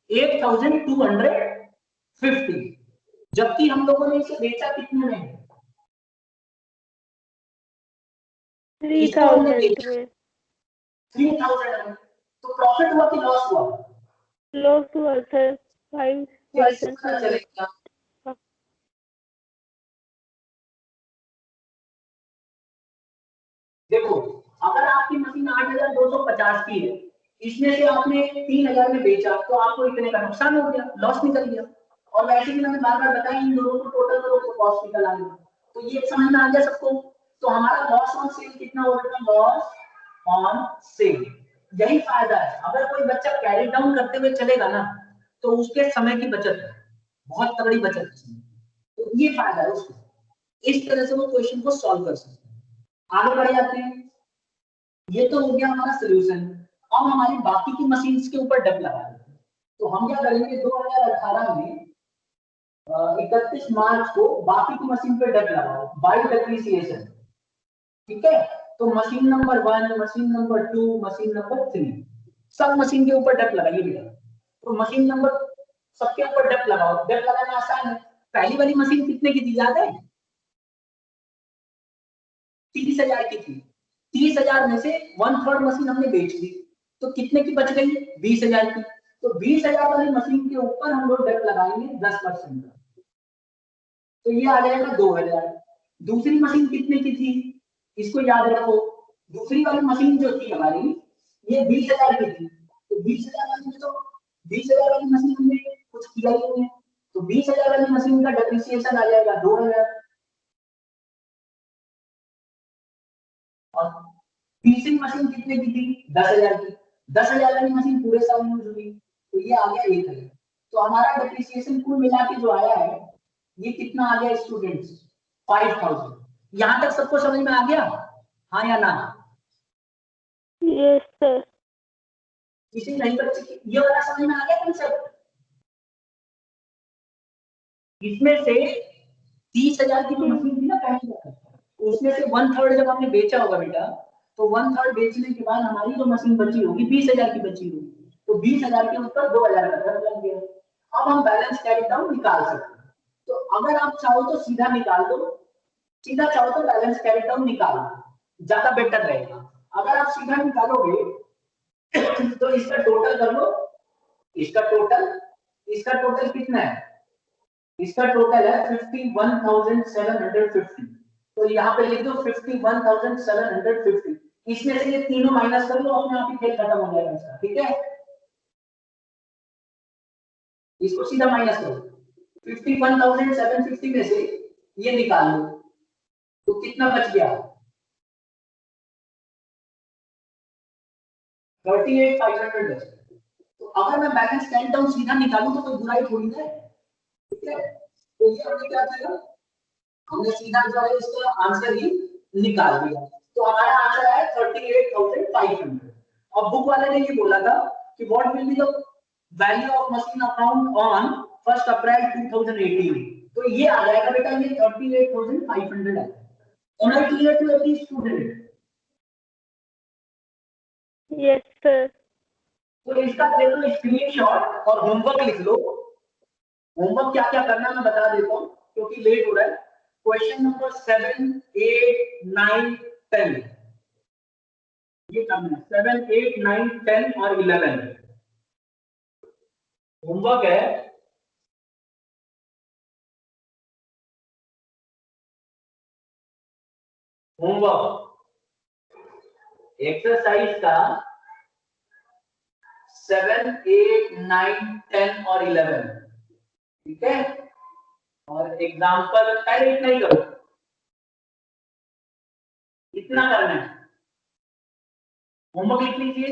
8,250, जबकि हम लोगों ने इसे बेचा कितने में, 3,000 में। 3,000 में। तो प्रॉफिट हुआ कि लॉस हुआ, लॉस हुआ सर, 5,200। देखो अगर आपकी मशीन 8,250 की है, इसमें से आपने 3,000 में बेचा तो आपको इतने का नुकसान हो गया, लॉस निकल गया। और वैसे भी मैंने बार बार बताया इन दोनों को टोटल करो तो कॉस्ट निकल आ गया। तो ये समझ में आ गया सबको। तो हमारा लॉस ऑन सेल कितना हो गया, लॉस ऑन सेल। यही फायदा है, अगर कोई बच्चा कैरी डाउन करते हुए चलेगा ना तो उसके समय की बचत है, बहुत तगड़ी बचत है। तो ये फायदा है उसको, इस तरह से वो क्वेश्चन को सॉल्व कर सकते हैं। आगे बढ़ जाते हैं। ये तो हो गया हमारा सोल्यूशन। अब हमारी बाकी की मशीन्स के ऊपर डब लगा देते हैं। तो हम क्या करेंगे, 2018 में 31 मार्च को बाकी की मशीन पे डब लगाओ बाय डेप्रिसिएशन, ठीक है। तो machine number 1, machine number 2, machine number 3, सब मशीन के ऊपर डब लगाइए बेटा। तो मशीन नंबर सबके ऊपर डब लगाओ, डब लगाना आसान है। पहली वाली मशीन कितने की थी याद है, 30,000 की थी। 30,000 में से 1/3 मशीन हमने बेच दी, तो कितने की बच गई, 20,000 की। तो 20,000 वाली मशीन के ऊपर हम लोग डेट लगाएंगे 10% का, तो ये आ जाएगा 2,000। दूसरी मशीन कितने की थी, इसको याद रखो, दूसरी वाली मशीन जो थी हमारी ये 20,000 की थी, तो तो 20,000 वाली में तो 20,000 वाली मशीन में कुछ किया ही नहीं है, तो 20,000 वाली मशीन का डेप्रिसिएशन आ जाएगा 2,000। और तीसरी मशीन कितने की थी? 10,000 की। 10,000 वाली मशीन पूरे साल यूज हुई, तो ये आ गया 1,000। तो हमारा डेप्रिसिएशन कुल मिला के जो आया है ये कितना आ गया स्टूडेंट्स? 5,000। यहां तक सबको समझ में आ गया, हाँ या ना? Yes sir. किसी नहीं बच्चे ये वाला समझ में आ गया कंसेप्ट? इसमें से 30,000 की जो मशीन थी ना पहले, उसमें से 1/3 जब हमने बेचा होगा बेटा, तो 1/3 बेचने के बाद हमारी जो मशीन बची होगी 20,000 की बची होगी, तो 20,000 के ऊपर 2,000 का दर लग गया। अब हम बैलेंस कैरी डाउन निकाल सकते हैं। तो अगर आप चाहो तो सीधा निकाल दो, सीधा चाहो तो बैलेंस कैरी डाउन निकाल दो, ज्यादा बेटर रहेगा। अगर आप सीधा निकालोगे तो इसका टोटल कर लो, इसका टोटल कितना है? इसका टोटल है 51,750। तो यहाँ पे लिख दो 51,750। इसमें से ये तीनों माइनस कर लो, अपने आप ही खेल खत्म हो जाएगा इसका, ठीक है? इसको सीधा माइनस करो, 51,750 में से ये निकाल लो, तो कितना बच गया? 38,500 बच गया। तो अगर मैं बैलेंस कैरी डाउन सीधा निकालूं तो कोई बुराई थोड़ी है, ठीक है? तो ये हमने क्या किया, हमने सीधा जो है इसका आंसर ही निकाल दिया। तो हमारा आंसर आया 38,500। और बुक वाले ने ये बोला था कि what will be the value of machine account on 1 अप्रैल 2018। तो ये आ जाएगा बेटा, ये 38,500 है। Am I clear to every student? Yes sir. तो इसका ले लो स्क्रीनशॉट और होमवर्क लिख लो। होमवर्क क्या क्या करना मैं बता देता हूँ क्योंकि लेट हो रहा है। क्वेश्चन नंबर 7, 8, 9, 10 ये करना है। 7, 8, 9, 10 और 11 होमवर्क है। होमवर्क एक्सरसाइज का 7, 8, 9, 10 और 11, ठीक है? और एग्जाम्पल पहले इतना ही करो, इतना करना है। होमवर्क लिख लीजिए।